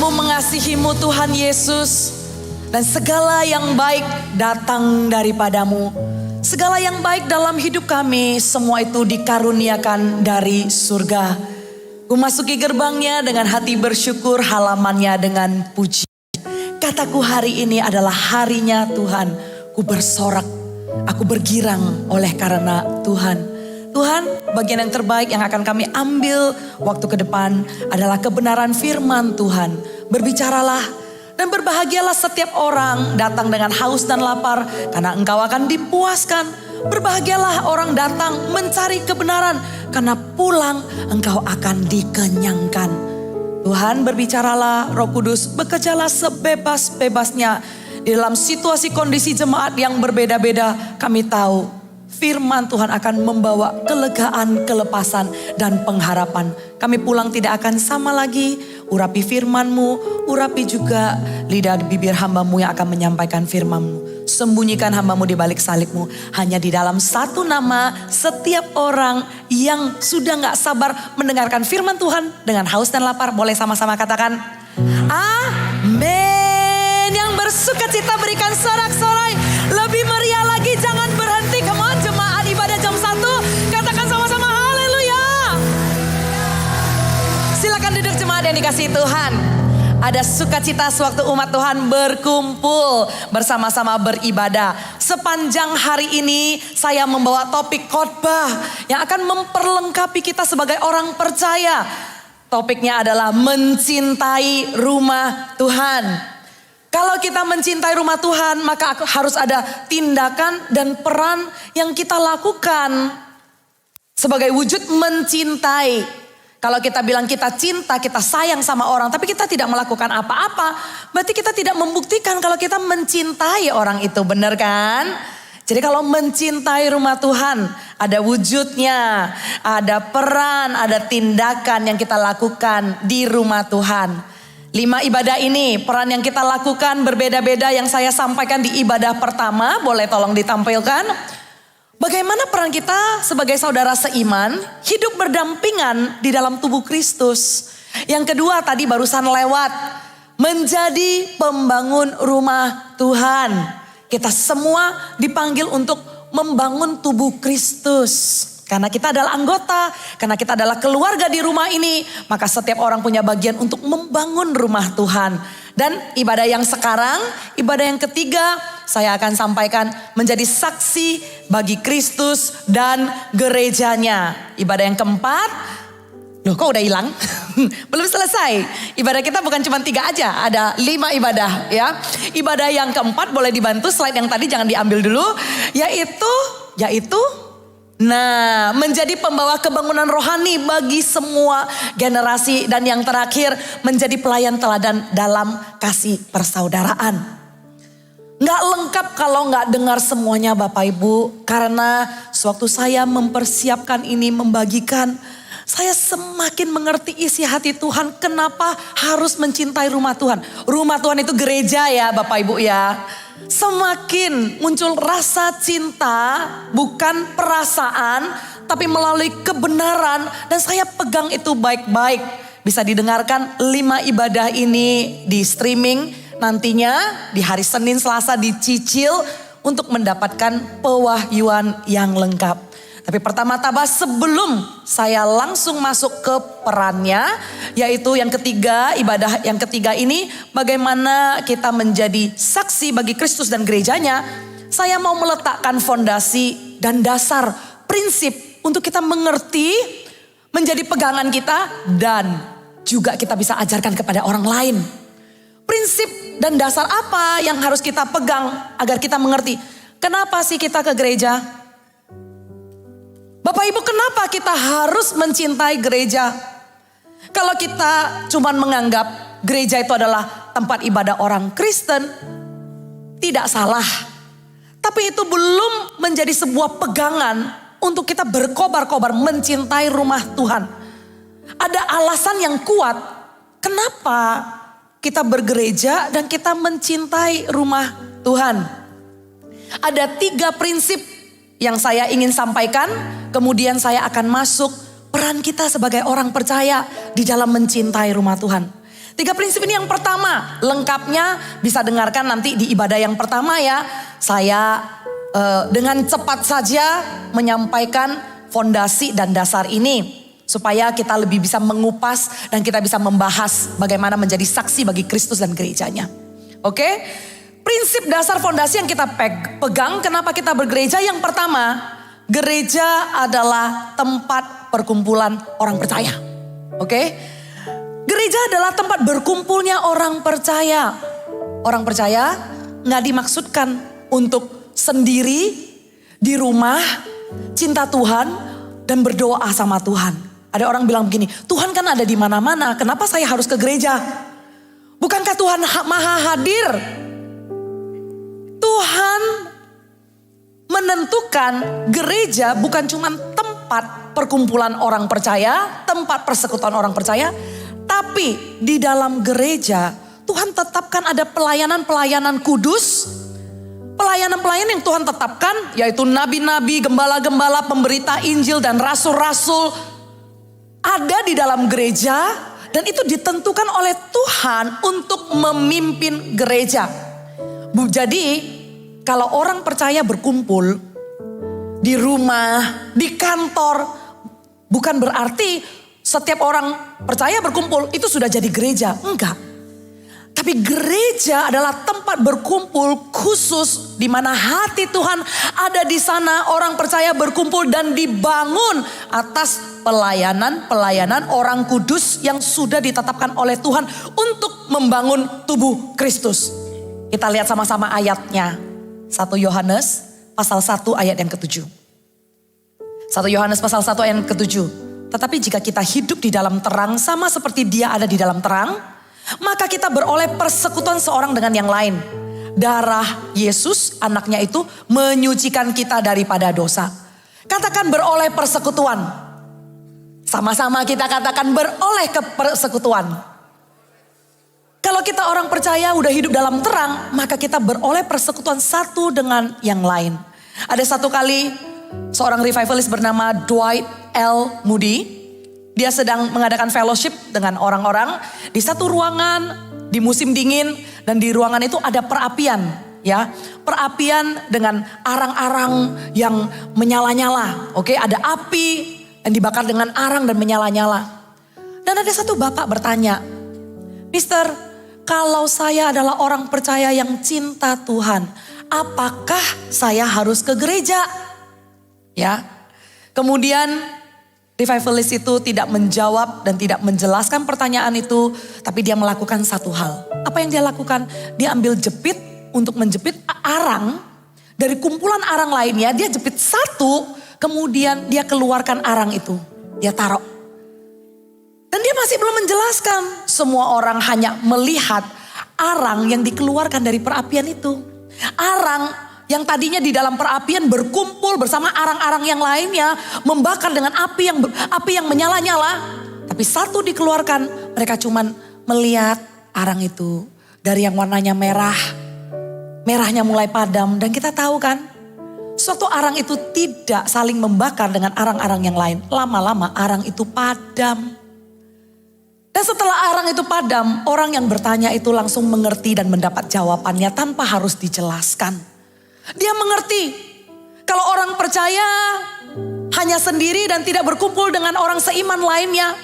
Kami mengasihimu Tuhan Yesus. Dan segala yang baik datang daripadamu. Segala yang baik dalam hidup kami, semua itu dikaruniakan dari surga. Ku masuki gerbangnya dengan hati bersyukur, halamannya dengan puji. Kataku hari ini adalah harinya Tuhan. Ku bersorak, aku bergirang oleh karena Tuhan. Tuhan, bagian yang terbaik yang akan kami ambil waktu ke depan adalah kebenaran firman Tuhan. Berbicaralah dan berbahagialah setiap orang datang dengan haus dan lapar karena engkau akan dipuaskan. Berbahagialah orang datang mencari kebenaran karena pulang engkau akan dikenyangkan. Tuhan berbicaralah, Roh Kudus bekerjalah sebebas-bebasnya. Di dalam situasi kondisi jemaat yang berbeda-beda, kami tahu firman Tuhan akan membawa kelegaan, kelepasan, dan pengharapan. Kami pulang tidak akan sama lagi. Urapi firman-Mu, urapi juga lidah bibir hamba-Mu yang akan menyampaikan firman-Mu. Sembunyikan hamba-Mu di balik salib-Mu. Hanya di dalam satu nama, setiap orang yang sudah gak sabar mendengarkan firman Tuhan dengan haus dan lapar, boleh sama-sama katakan amin. Yang bersuka cita berikan sorak-sorai. Lebih meriah lagi, jangan berhenti. Come on, jemaat ibadah jam 1. Katakan sama-sama haleluya. Silakan duduk jemaat yang dikasihi Tuhan. Ada sukacita sewaktu umat Tuhan berkumpul bersama-sama beribadah. Sepanjang hari ini saya membawa topik khotbah yang akan memperlengkapi kita sebagai orang percaya. Topiknya adalah mencintai rumah Tuhan. Kalau kita mencintai rumah Tuhan, maka harus ada tindakan dan peran yang kita lakukan sebagai wujud mencintai. Kalau kita bilang kita cinta, kita sayang sama orang, tapi kita tidak melakukan apa-apa, berarti kita tidak membuktikan kalau kita mencintai orang itu, benar kan? Jadi kalau mencintai rumah Tuhan, ada wujudnya, ada peran, ada tindakan yang kita lakukan di rumah Tuhan. 5 ibadah ini, peran yang kita lakukan berbeda-beda yang saya sampaikan di ibadah pertama. Boleh tolong ditampilkan. Bagaimana peran kita sebagai saudara seiman, hidup berdampingan di dalam tubuh Kristus. Yang kedua tadi barusan lewat, menjadi pembangun rumah Tuhan. Kita semua dipanggil untuk membangun tubuh Kristus. Karena kita adalah anggota, karena kita adalah keluarga di rumah ini, maka setiap orang punya bagian untuk membangun rumah Tuhan. Dan ibadah yang sekarang, ibadah yang ketiga, saya akan sampaikan menjadi saksi bagi Kristus dan gerejanya. Ibadah yang keempat, loh kok udah hilang? Belum selesai. Ibadah kita bukan cuma 3 aja, ada 5 ibadah ya. Ibadah yang keempat boleh dibantu, slide yang tadi jangan diambil dulu, yaitu menjadi pembawa kebangunan rohani bagi semua generasi. Dan yang terakhir, menjadi pelayan teladan dalam kasih persaudaraan. Gak lengkap kalau gak dengar semuanya Bapak Ibu. Karena sewaktu saya mempersiapkan ini, membagikan, saya semakin mengerti isi hati Tuhan. Kenapa harus mencintai rumah Tuhan. Rumah Tuhan itu gereja ya Bapak Ibu ya. Semakin muncul rasa cinta, bukan perasaan, tapi melalui kebenaran. Dan saya pegang itu baik-baik. Bisa didengarkan 5 ibadah ini di streaming. Nantinya di hari Senin Selasa dicicil untuk mendapatkan pewahyuan yang lengkap. Tapi pertama-tama sebelum saya langsung masuk ke perannya, yaitu yang ketiga, ibadah yang ketiga ini, bagaimana kita menjadi saksi bagi Kristus dan gerejanya. Saya mau meletakkan fondasi dan dasar prinsip untuk kita mengerti, menjadi pegangan kita, dan juga kita bisa ajarkan kepada orang lain. Prinsip dan dasar apa yang harus kita pegang agar kita mengerti? Kenapa sih kita ke gereja? Bapak Ibu, kenapa kita harus mencintai gereja? Kalau kita cuman menganggap gereja itu adalah tempat ibadah orang Kristen, tidak salah. Tapi itu belum menjadi sebuah pegangan untuk kita berkobar-kobar mencintai rumah Tuhan. Ada alasan yang kuat kenapa kita bergereja dan kita mencintai rumah Tuhan. Ada 3 prinsip yang saya ingin sampaikan, kemudian saya akan masuk peran kita sebagai orang percaya di dalam mencintai rumah Tuhan. 3 prinsip ini yang pertama, lengkapnya bisa dengarkan nanti di ibadah yang pertama ya. Saya dengan cepat saja menyampaikan fondasi dan dasar ini. Supaya kita lebih bisa mengupas dan kita bisa membahas bagaimana menjadi saksi bagi Kristus dan gerejanya. Oke? Prinsip dasar fondasi yang kita pegang, kenapa kita bergereja? Yang pertama, gereja adalah tempat perkumpulan orang percaya. Oke? Gereja adalah tempat berkumpulnya orang percaya. Orang percaya nggak dimaksudkan untuk sendiri di rumah, cinta Tuhan dan berdoa sama Tuhan. Ada orang bilang begini, Tuhan kan ada di mana-mana, kenapa saya harus ke gereja? Bukankah Tuhan maha hadir? Tuhan menentukan gereja bukan cuma tempat perkumpulan orang percaya, tempat persekutuan orang percaya, tapi di dalam gereja Tuhan tetapkan ada pelayanan-pelayanan kudus. Pelayanan-pelayanan yang Tuhan tetapkan yaitu nabi-nabi, gembala-gembala, pemberita Injil dan rasul-rasul ada di dalam gereja. Dan itu ditentukan oleh Tuhan untuk memimpin gereja. Jadi kalau orang percaya berkumpul di rumah, di kantor, bukan berarti setiap orang percaya berkumpul itu sudah jadi gereja. Enggak. Tapi gereja adalah tempat berkumpul khusus di mana hati Tuhan ada di sana. Orang percaya berkumpul dan dibangun atas pelayanan-pelayanan orang kudus yang sudah ditetapkan oleh Tuhan untuk membangun tubuh Kristus. Kita lihat sama-sama ayatnya. 1 Yohanes pasal 1 ayat yang ke-7. 1 Yohanes pasal 1 ayat yang ke-7. Tetapi jika kita hidup di dalam terang sama seperti Dia ada di dalam terang, maka kita beroleh persekutuan seorang dengan yang lain. Darah Yesus anaknya itu menyucikan kita daripada dosa. Katakan beroleh persekutuan. Sama-sama kita katakan beroleh ke persekutuan. Kalau kita orang percaya udah hidup dalam terang, maka kita beroleh persekutuan satu dengan yang lain. Ada satu kali seorang revivalist bernama Dwight L. Moody. Dia sedang mengadakan fellowship dengan orang-orang di satu ruangan di musim dingin. Dan di ruangan itu ada perapian. Ya, perapian dengan arang-arang yang menyala-nyala. Oke, ada api yang dibakar dengan arang dan menyala-nyala. Dan ada satu bapak bertanya, Mister, kalau saya adalah orang percaya yang cinta Tuhan, apakah saya harus ke gereja? Ya, kemudian revivalist itu tidak menjawab dan tidak menjelaskan pertanyaan itu, tapi dia melakukan satu hal. Apa yang dia lakukan? Dia ambil jepit untuk menjepit arang dari kumpulan arang lainnya. Dia jepit satu, kemudian dia keluarkan arang itu, dia taruh. Dan dia masih belum menjelaskan. Semua orang hanya melihat arang yang dikeluarkan dari perapian itu. Arang yang tadinya di dalam perapian berkumpul bersama arang-arang yang lainnya, membakar dengan api yang menyala-nyala. Tapi satu dikeluarkan, mereka cuman melihat arang itu dari yang warnanya merah. Merahnya mulai padam dan kita tahu kan, suatu arang itu tidak saling membakar dengan arang-arang yang lain. Lama-lama arang itu padam. Dan setelah arang itu padam, orang yang bertanya itu langsung mengerti dan mendapat jawabannya tanpa harus dijelaskan. Dia mengerti kalau orang percaya hanya sendiri dan tidak berkumpul dengan orang seiman lainnya,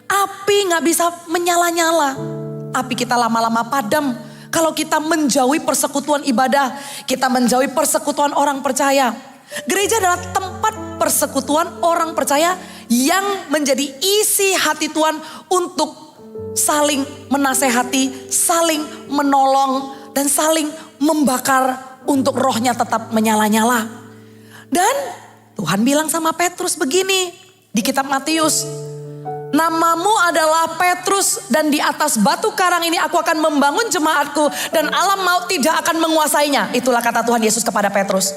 api gak bisa menyala-nyala. Api kita lama-lama padam kalau kita menjauhi persekutuan ibadah, kita menjauhi persekutuan orang percaya. Gereja adalah tempat persekutuan orang percaya yang menjadi isi hati Tuhan untuk saling menasehati, saling menolong, dan saling membakar untuk rohnya tetap menyala-nyala. Dan Tuhan bilang sama Petrus begini di kitab Matius, namamu adalah Petrus dan di atas batu karang ini aku akan membangun jemaatku dan alam maut tidak akan menguasainya. Itulah kata Tuhan Yesus kepada Petrus.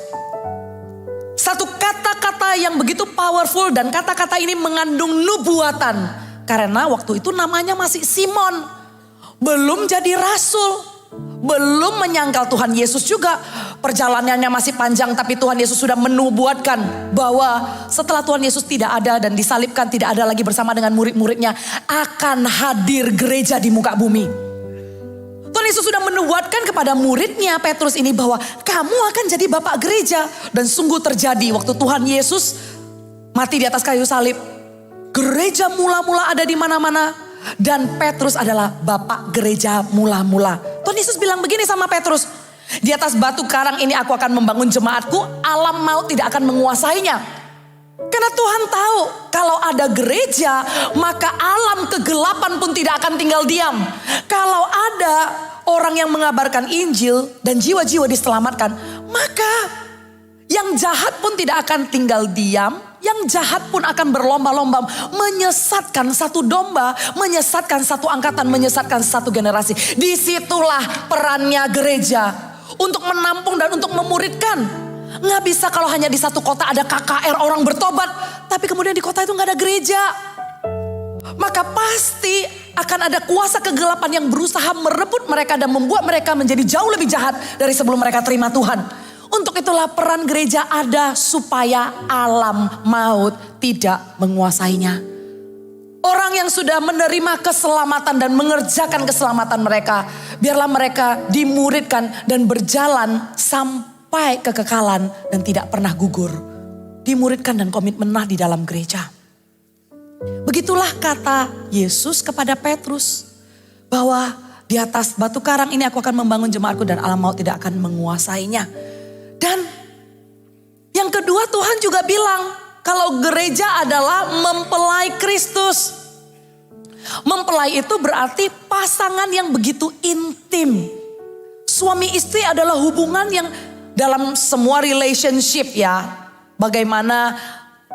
Satu kata-kata yang begitu powerful dan kata-kata ini mengandung nubuatan. Karena waktu itu namanya masih Simon. Belum jadi rasul. Belum menyangkal Tuhan Yesus juga. perjalanannya masih panjang, tapi Tuhan Yesus sudah menubuatkan bahwa setelah Tuhan Yesus tidak ada dan disalibkan, tidak ada lagi bersama dengan murid-muridnya, akan hadir gereja di muka bumi. Tuhan Yesus sudah menubuatkan kepada muridnya Petrus ini bahwa kamu akan jadi bapak gereja. Dan sungguh terjadi waktu Tuhan Yesus mati di atas kayu salib. Gereja mula-mula ada di mana-mana. Dan Petrus adalah bapak gereja mula-mula. Tuhan Yesus bilang begini sama Petrus. Di atas batu karang ini aku akan membangun jemaatku. Alam maut tidak akan menguasainya. Karena Tuhan tahu kalau ada gereja maka alam kegelapan pun tidak akan tinggal diam. Kalau ada orang yang mengabarkan Injil dan jiwa-jiwa diselamatkan, maka yang jahat pun tidak akan tinggal diam. Yang jahat pun akan berlomba-lomba menyesatkan satu domba, menyesatkan satu angkatan, menyesatkan satu generasi. Disitulah perannya gereja untuk menampung dan untuk memuridkan. Nggak bisa kalau hanya di satu kota ada KKR orang bertobat, tapi kemudian di kota itu nggak ada gereja. Maka pasti akan ada kuasa kegelapan yang berusaha merebut mereka dan membuat mereka menjadi jauh lebih jahat dari sebelum mereka terima Tuhan. Untuk itulah peran gereja ada supaya alam maut tidak menguasainya. Orang yang sudah menerima keselamatan dan mengerjakan keselamatan mereka, biarlah mereka dimuridkan dan berjalan sampai kekekalan dan tidak pernah gugur. Dimuridkan dan komitmenlah di dalam gereja. Begitulah kata Yesus kepada Petrus, bahwa di atas batu karang ini aku akan membangun jemaatku dan alam maut tidak akan menguasainya. Dan yang kedua Tuhan juga bilang kalau gereja adalah mempelai Kristus. Mempelai itu berarti pasangan yang begitu intim. Suami istri adalah hubungan yang dalam semua relationship ya. Bagaimana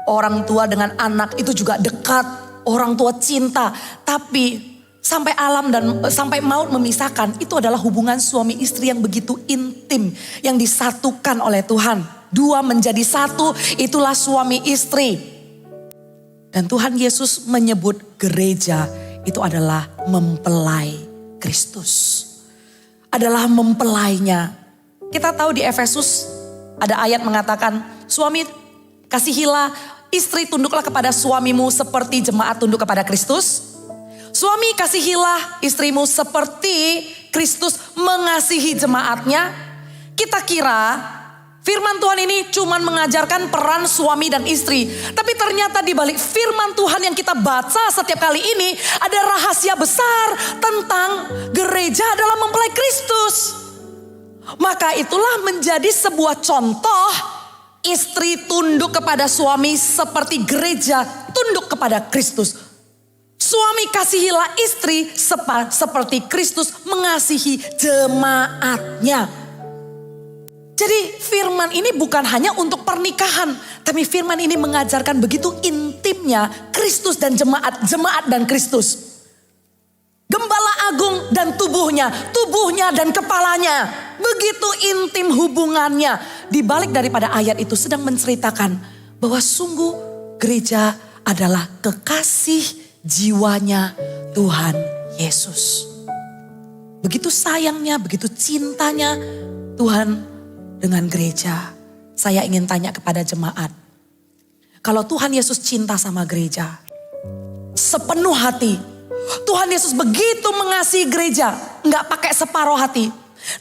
orang tua dengan anak itu juga dekat, orang tua cinta. Tapi sampai alam dan sampai maut memisahkan, itu adalah hubungan suami istri yang begitu intim, yang disatukan oleh Tuhan. Dua menjadi satu, itulah suami istri. Dan Tuhan Yesus menyebut gereja itu adalah mempelai Kristus. Adalah mempelainya. Kita tahu di Efesus ada ayat mengatakan, suami kasihilah, istri tunduklah kepada suamimu seperti jemaat tunduk kepada Kristus. Suami kasihilah istrimu seperti Kristus mengasihi jemaatnya. Kita kira firman Tuhan ini cuma mengajarkan peran suami dan istri. Tapi ternyata di balik firman Tuhan yang kita baca setiap kali ini ada rahasia besar tentang gereja adalah mempelai Kristus. Maka itulah menjadi sebuah contoh, istri tunduk kepada suami seperti gereja tunduk kepada Kristus. Suami kasihilah istri seperti Kristus mengasihi jemaatnya. Jadi firman ini bukan hanya untuk pernikahan. Tapi firman ini mengajarkan begitu intimnya Kristus dan jemaat. Jemaat dan Kristus. Gembala agung dan tubuhnya dan kepalanya. Begitu intim hubungannya. Di balik daripada ayat itu sedang menceritakan bahwa sungguh gereja adalah kekasih jiwanya Tuhan Yesus. Begitu sayangnya, begitu cintanya Tuhan dengan gereja. Saya ingin tanya kepada jemaat. Kalau Tuhan Yesus cinta sama gereja sepenuh hati, Tuhan Yesus begitu mengasihi gereja, nggak pakai separuh hati,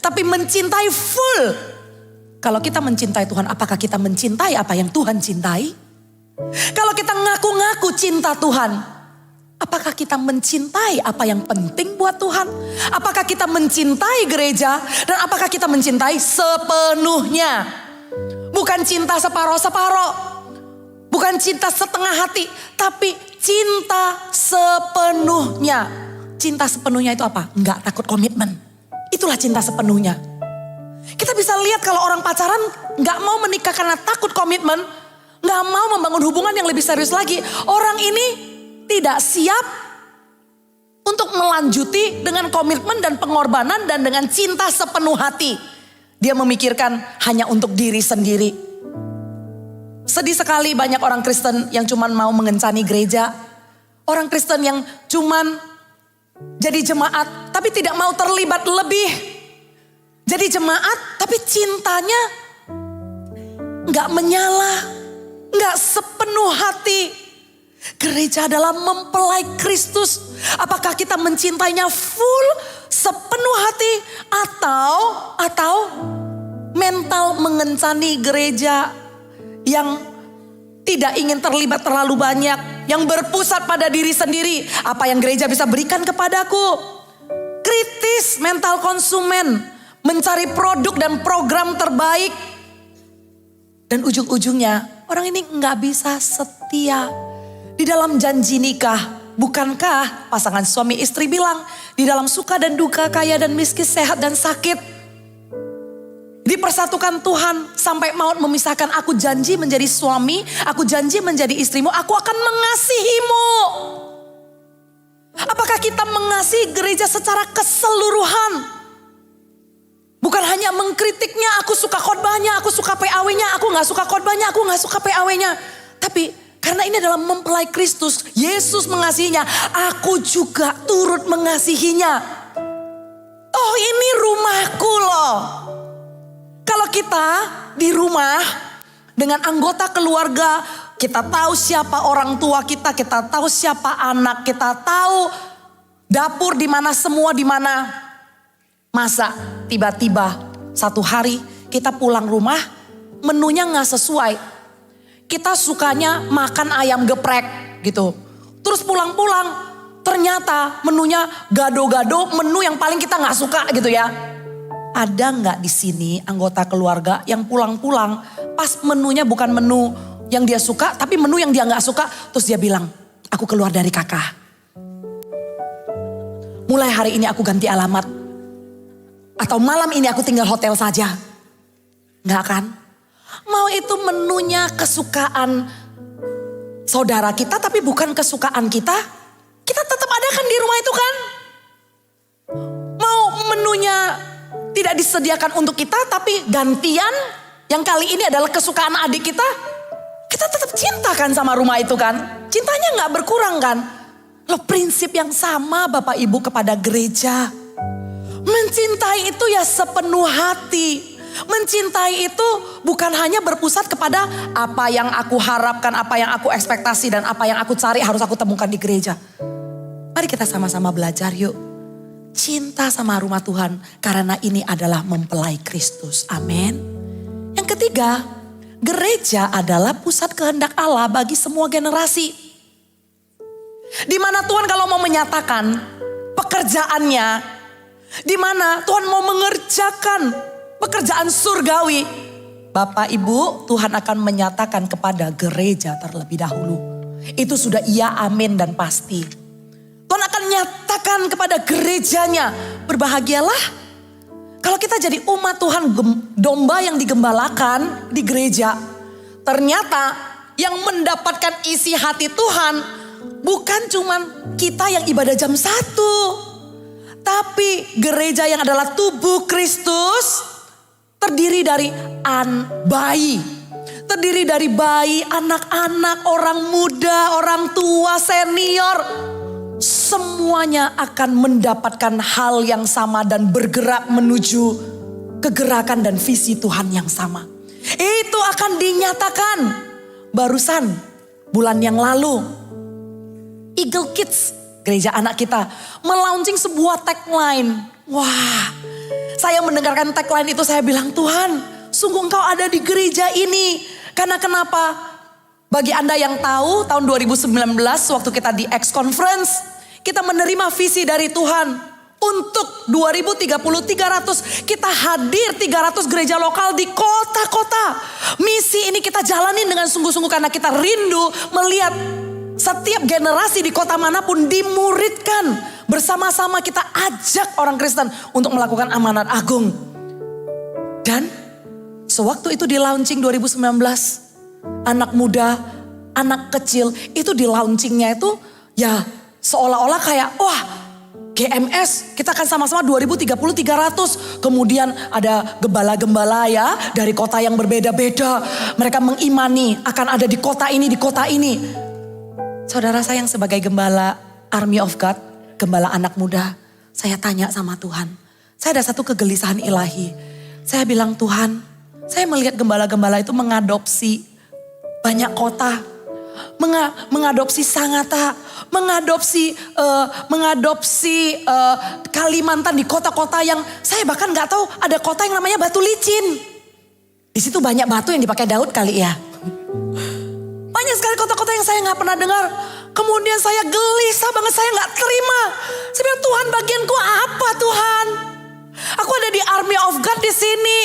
tapi mencintai full. Kalau kita mencintai Tuhan, apakah kita mencintai apa yang Tuhan cintai? Kalau kita ngaku-ngaku cinta Tuhan, apakah kita mencintai apa yang penting buat Tuhan? Apakah kita mencintai gereja? Dan apakah kita mencintai sepenuhnya? Bukan cinta separoh-separoh. Bukan cinta setengah hati. Tapi cinta sepenuhnya. Cinta sepenuhnya itu apa? Enggak takut komitmen. Itulah cinta sepenuhnya. Kita bisa lihat kalau orang pacaran enggak mau menikah karena takut komitmen. Enggak mau membangun hubungan yang lebih serius lagi. Orang ini tidak siap untuk melanjuti dengan komitmen dan pengorbanan dan dengan cinta sepenuh hati. Dia memikirkan hanya untuk diri sendiri. Sedih sekali banyak orang Kristen yang cuma mau mengencani gereja. Orang Kristen yang cuma jadi jemaat tapi tidak mau terlibat lebih. Jadi jemaat tapi Tapi cintanya gak menyala, gak sepenuh hati. Gereja adalah mempelai Kristus. Apakah kita mencintainya full, sepenuh hati, atau mental mengencani gereja yang tidak ingin terlibat terlalu banyak, yang berpusat pada diri sendiri. Apa yang gereja bisa berikan kepadaku? Kritis, mental konsumen, mencari produk dan program terbaik. Dan ujung-ujungnya orang ini nggak bisa setia. Di dalam janji nikah, bukankah pasangan suami istri bilang, di dalam suka dan duka, kaya dan miskin, sehat dan sakit, dipersatukan Tuhan sampai maut memisahkan. Aku janji menjadi suami, aku janji menjadi istrimu, aku akan mengasihimu. Apakah kita mengasihi gereja secara keseluruhan? Bukan hanya mengkritiknya, aku suka khotbahnya, aku suka PAW-nya, aku gak suka khotbahnya, aku gak suka PAW-nya. Tapi karena ini adalah mempelai Kristus, Yesus mengasihinya, aku juga turut mengasihinya. Oh, ini rumahku loh. Kalau kita di rumah dengan anggota keluarga, kita tahu siapa orang tua kita tahu siapa anak, kita tahu dapur di mana, semua di mana. Masa tiba-tiba satu hari kita pulang rumah, menunya nggak sesuai. Kita sukanya makan ayam geprek gitu. Terus pulang-pulang ternyata menunya gado-gado, menu yang paling kita nggak suka gitu ya. Ada nggak di sini anggota keluarga yang pulang-pulang pas menunya bukan menu yang dia suka, tapi menu yang dia nggak suka, terus dia bilang, aku keluar dari kakak. Mulai hari ini aku ganti alamat. Atau malam ini aku tinggal hotel saja. Nggak kan? Mau itu menunya kesukaan saudara kita tapi bukan kesukaan kita. Kita tetap adakan di rumah itu kan. Mau menunya tidak disediakan untuk kita tapi gantian yang kali ini adalah kesukaan adik kita. Kita tetap cinta kan sama rumah itu kan. Cintanya nggak berkurang kan. Loh, prinsip yang sama Bapak Ibu kepada gereja. Mencintai itu ya sepenuh hati. Mencintai itu bukan hanya berpusat kepada apa yang aku harapkan, apa yang aku ekspektasi dan apa yang aku cari harus aku temukan di gereja. Mari kita sama-sama belajar yuk. Cinta sama rumah Tuhan karena ini adalah mempelai Kristus. Amin. Yang ketiga, gereja adalah pusat kehendak Allah bagi semua generasi. Di mana Tuhan kalau mau menyatakan pekerjaannya, di mana Tuhan mau mengerjakan pekerjaan surgawi, Bapak Ibu, Tuhan akan menyatakan kepada gereja terlebih dahulu. Itu sudah iya, amin dan pasti. Tuhan akan nyatakan kepada gerejanya, berbahagialah kalau kita jadi umat Tuhan, domba yang digembalakan di gereja. Ternyata yang mendapatkan isi hati Tuhan bukan cuman kita yang ibadah jam 1. Tapi gereja yang adalah tubuh Kristus terdiri dari bayi. Terdiri dari bayi, anak-anak, orang muda, orang tua, senior. Semuanya akan mendapatkan hal yang sama dan bergerak menuju kegerakan dan visi Tuhan yang sama. Itu akan dinyatakan. Barusan bulan yang lalu, Eagle Kids, gereja anak kita, melaunching sebuah tagline. Wah, saya mendengarkan tagline itu, saya bilang, Tuhan, sungguh Engkau ada di gereja ini. Karena kenapa? Bagi Anda yang tahu, tahun 2019 waktu kita di X Conference, kita menerima visi dari Tuhan. Untuk 2030, 300, kita hadir 300 gereja lokal di kota-kota. Misi ini kita jalanin dengan sungguh-sungguh karena kita rindu melihat setiap generasi di kota manapun dimuridkan. Bersama-sama kita ajak orang Kristen untuk melakukan amanat agung. Dan sewaktu itu di launching 2019, anak muda, anak kecil itu di launchingnya itu ya seolah-olah kayak wah GMS kita akan sama-sama 2030-300. Kemudian ada gembala-gembala ya dari kota yang berbeda-beda. Mereka mengimani akan ada di kota ini, di kota ini. Saudara saya yang sebagai gembala Army of God, gembala anak muda, saya tanya sama Tuhan. Saya ada satu kegelisahan ilahi. Saya bilang, Tuhan, saya melihat gembala-gembala itu mengadopsi banyak kota. Mengadopsi Sangatta, mengadopsi Kalimantan di kota-kota yang saya bahkan gak tahu ada kota yang namanya Batu Licin. Di situ banyak batu yang dipakai Daud kali ya. Banyak sekali kota-kota yang saya gak pernah dengar. Kemudian saya gelisah banget, saya gak terima. Saya bilang, Tuhan, bagianku apa Tuhan? Aku ada di Army of God di sini.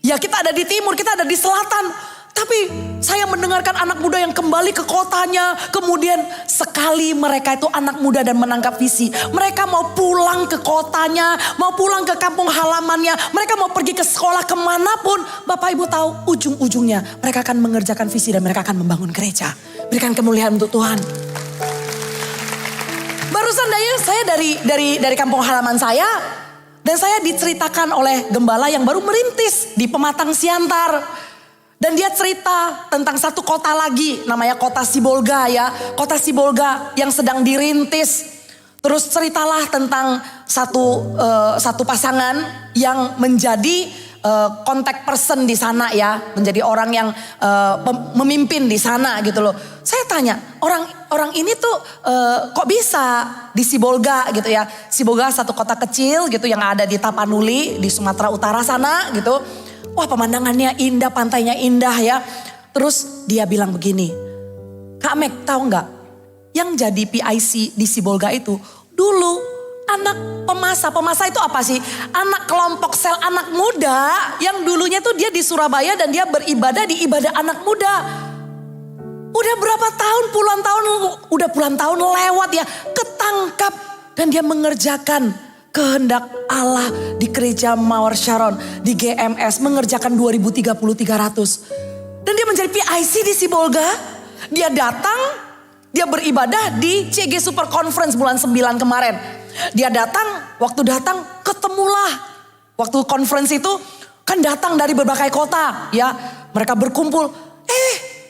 Ya kita ada di timur, kita ada di selatan. Tapi saya mendengarkan anak muda yang kembali ke kotanya. Kemudian sekali mereka itu anak muda dan menangkap visi. Mereka mau pulang ke kotanya, mau pulang ke kampung halamannya. Mereka mau pergi ke sekolah kemanapun. Bapak Ibu tahu ujung-ujungnya mereka akan mengerjakan visi dan mereka akan membangun gereja. Berikan kemuliaan untuk Tuhan. Barusan saya dari kampung halaman saya. Dan saya diceritakan oleh gembala yang baru merintis di Pematang Siantar. Dan dia cerita tentang satu kota lagi, namanya kota Sibolga ya. Kota Sibolga yang sedang dirintis. Terus ceritalah tentang satu pasangan yang menjadi contact person di sana ya. Menjadi orang yang memimpin di sana gitu loh. Saya tanya, orang ini tuh kok bisa di Sibolga gitu ya. Sibolga satu kota kecil gitu yang ada di Tapanuli di Sumatera Utara sana gitu. Wah, pemandangannya indah, pantainya indah ya. Terus dia bilang begini, Kak Meg tahu nggak? Yang jadi PIC di Sibolga itu dulu anak pemasa itu apa sih? Anak kelompok sel anak muda yang dulunya tuh dia di Surabaya dan dia beribadah di ibadah anak muda. Udah berapa tahun, puluhan tahun lewat ya, ketangkap dan dia mengerjakan kehendak Allah di gereja Mawar Sharon, di GMS, mengerjakan 2030-300. Dan dia menjadi PIC di Sibolga. Dia datang, dia beribadah di CG Super Conference bulan 9 kemarin. Dia datang, waktu datang ketemulah. Waktu conference itu kan datang dari berbagai kota ya. Mereka berkumpul,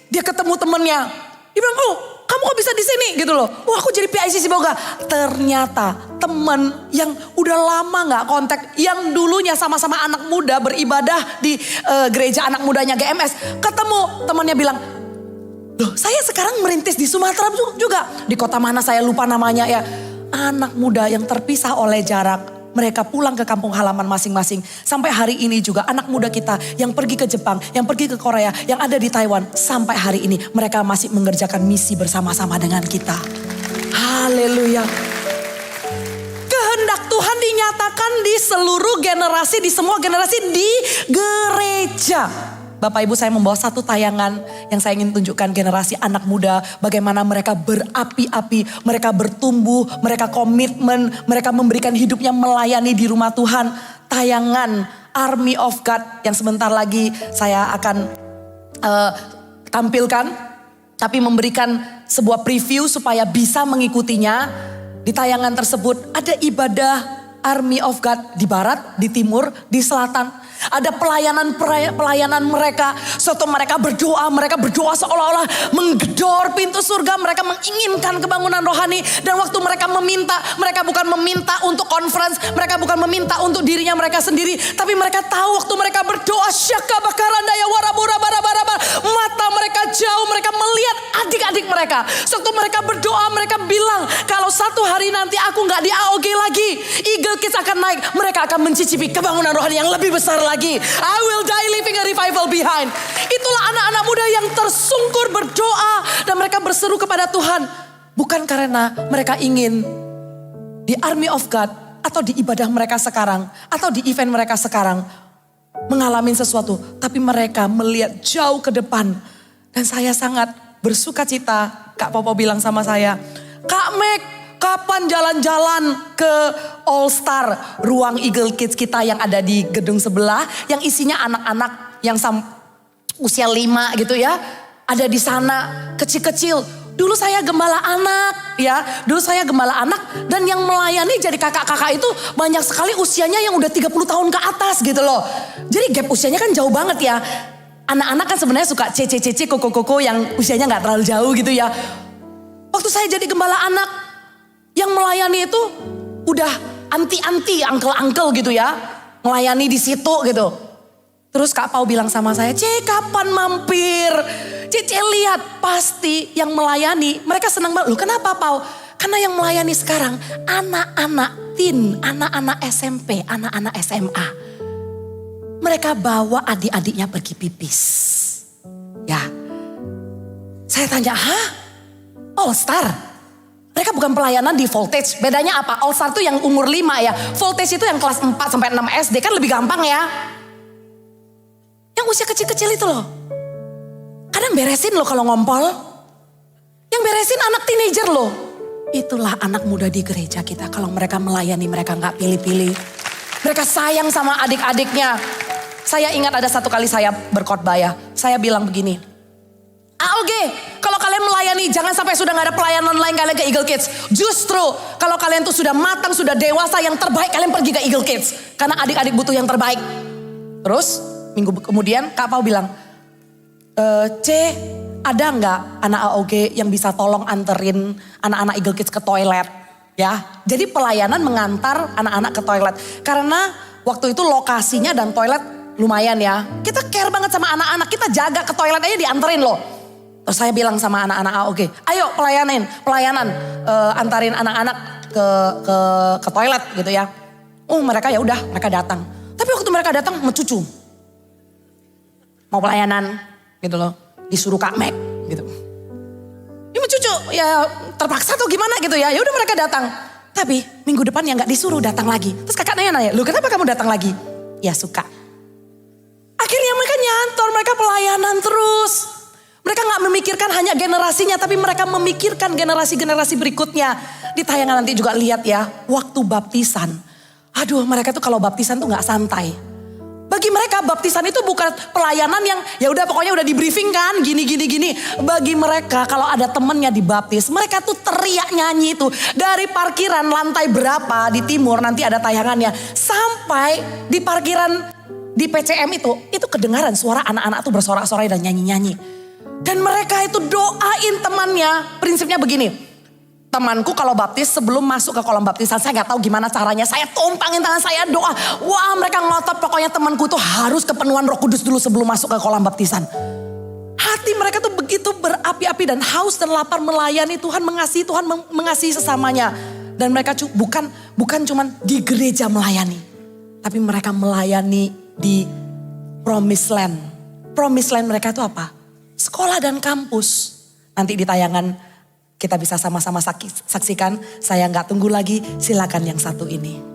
dia ketemu temennya. Dia bilang, oh kamu kok bisa di sini gitu loh. Wah aku jadi PIC Sibolga. Ternyata teman yang udah lama gak kontak. Yang dulunya sama-sama anak muda beribadah di gereja anak mudanya GMS. Ketemu temannya bilang, loh saya sekarang merintis di Sumatera juga. Di kota mana saya lupa namanya ya. Anak muda yang terpisah oleh jarak. Mereka pulang ke kampung halaman masing-masing. Sampai hari ini juga anak muda kita yang pergi ke Jepang, yang pergi ke Korea, yang ada di Taiwan. Sampai hari ini mereka masih mengerjakan misi bersama-sama dengan kita. Haleluya. Kehendak Tuhan dinyatakan di seluruh generasi, di semua generasi di gereja. Bapak Ibu saya membawa satu tayangan yang saya ingin tunjukkan generasi anak muda. Bagaimana mereka berapi-api, mereka bertumbuh, mereka komitmen, mereka memberikan hidupnya melayani di rumah Tuhan. Tayangan Army of God yang sebentar lagi saya akan tampilkan. Tapi memberikan sebuah preview supaya bisa mengikutinya. Di tayangan tersebut ada ibadah Army of God di barat, di timur, di selatan. Ada pelayanan mereka. Suatu mereka berdoa seolah-olah menggedor pintu surga. Mereka menginginkan kebangunan rohani. Dan waktu mereka meminta, mereka bukan meminta untuk conference. Mereka bukan meminta untuk dirinya mereka sendiri. Tapi mereka tahu waktu mereka berdoa, syaka bakarandaya warabura barabara. Mata mereka jauh, mereka melihat adik-adik mereka. Suatu mereka berdoa, mereka bilang, kalau satu hari nanti aku gak di AOG lagi, Eagle Kids akan naik. Mereka akan mencicipi kebangunan rohani yang lebih besar lagi. I will die leaving a revival behind. Itulah anak-anak muda yang tersungkur berdoa. Dan mereka berseru kepada Tuhan. Bukan karena mereka ingin di Army of God. Atau di ibadah mereka sekarang. Atau di event mereka sekarang. Mengalami sesuatu. Tapi mereka melihat jauh ke depan. Dan saya sangat bersuka cita. Kak Popo bilang sama saya, Kak Meg, kapan jalan-jalan ke All Star, ruang Eagle Kids kita yang ada di gedung sebelah, yang isinya anak-anak yang usia 5 gitu ya, ada di sana kecil-kecil. Dulu saya gembala anak ya, dan yang melayani jadi kakak-kakak itu banyak sekali usianya yang udah 30 tahun ke atas gitu loh. Jadi gap usianya kan jauh banget ya. Anak-anak kan sebenarnya suka cece-cece, koko-koko yang usianya gak terlalu jauh gitu ya. Waktu saya jadi gembala anak, yang melayani itu udah anti-anti, uncle-uncle gitu ya. Melayani di situ gitu. Terus Kak Pau bilang sama saya, "Ce, kapan mampir? Ce lihat pasti yang melayani, mereka senang banget." Loh kenapa Pau? Karena yang melayani sekarang anak-anak teen, anak-anak SMP, anak-anak SMA. Mereka bawa adik-adiknya pergi pipis. Ya, saya tanya, hah? All Star? Mereka bukan pelayanan di Voltage. Bedanya apa? All Star itu yang umur 5 ya. Voltage itu yang kelas 4 sampai 6 SD kan lebih gampang ya. Yang usia kecil-kecil itu loh. Kadang beresin loh kalau ngompol. Yang beresin anak teenager loh. Itulah anak muda di gereja kita. Kalau mereka melayani, mereka gak pilih-pilih. Mereka sayang sama adik-adiknya. Saya ingat ada satu kali saya berkhotbah ya. Saya bilang begini. AOG, kalau kalian melayani jangan sampai sudah gak ada pelayanan lain kalian ke Eagle Kids. Justru kalau kalian tuh sudah matang, sudah dewasa, yang terbaik kalian pergi ke Eagle Kids. Karena adik-adik butuh yang terbaik. Terus minggu kemudian Kak Pau bilang, "C, ada nggak anak AOG yang bisa tolong anterin anak-anak Eagle Kids ke toilet?" Ya, jadi pelayanan mengantar anak-anak ke toilet. Karena waktu itu lokasinya dan toilet lumayan ya. Kita care banget sama anak-anak, kita jaga ke toilet aja dianterin loh. Terus saya bilang sama anak-anak AOG, "Ayo pelayanan antarin anak-anak ke toilet gitu ya." Mereka ya udah, mereka datang. Tapi waktu mereka datang mencucu. Mau pelayanan gitu loh, disuruh Kak Mek gitu. Ini cucu ya terpaksa atau gimana gitu ya, ya udah mereka datang. Tapi minggu depan ya nggak disuruh datang lagi. Terus kakak nanya, "Lu kenapa kamu datang lagi?" "Ya suka." Akhirnya mereka nyantor, mereka pelayanan terus. Mereka nggak memikirkan hanya generasinya, tapi mereka memikirkan generasi-generasi berikutnya. Di tayangan nanti juga lihat ya, waktu baptisan. Aduh, mereka tuh kalau baptisan tuh nggak santai. Bagi mereka baptisan itu bukan pelayanan yang ya udah pokoknya udah di briefing kan gini. Bagi mereka kalau ada temennya dibaptis, mereka tuh teriak nyanyi itu dari parkiran lantai berapa di timur, nanti ada tayangannya, sampai di parkiran di PCM itu kedengaran suara anak-anak tuh bersorak-sorai dan nyanyi-nyanyi. Dan mereka itu doain temannya. Prinsipnya begini. Temanku kalau baptis sebelum masuk ke kolam baptisan, saya gak tahu gimana caranya. Saya tumpangin tangan saya doa. Wah, mereka ngotot pokoknya temanku itu harus kepenuhan Roh Kudus dulu sebelum masuk ke kolam baptisan. Hati mereka tuh begitu berapi-api dan haus dan lapar melayani Tuhan, mengasihi sesamanya. Dan mereka bukan cuman di gereja melayani, tapi mereka melayani di Promised Land. Promised Land mereka itu apa? Sekolah dan kampus. Nanti di tayangan kita bisa sama-sama saksikan. Saya nggak tunggu lagi, silakan yang satu ini.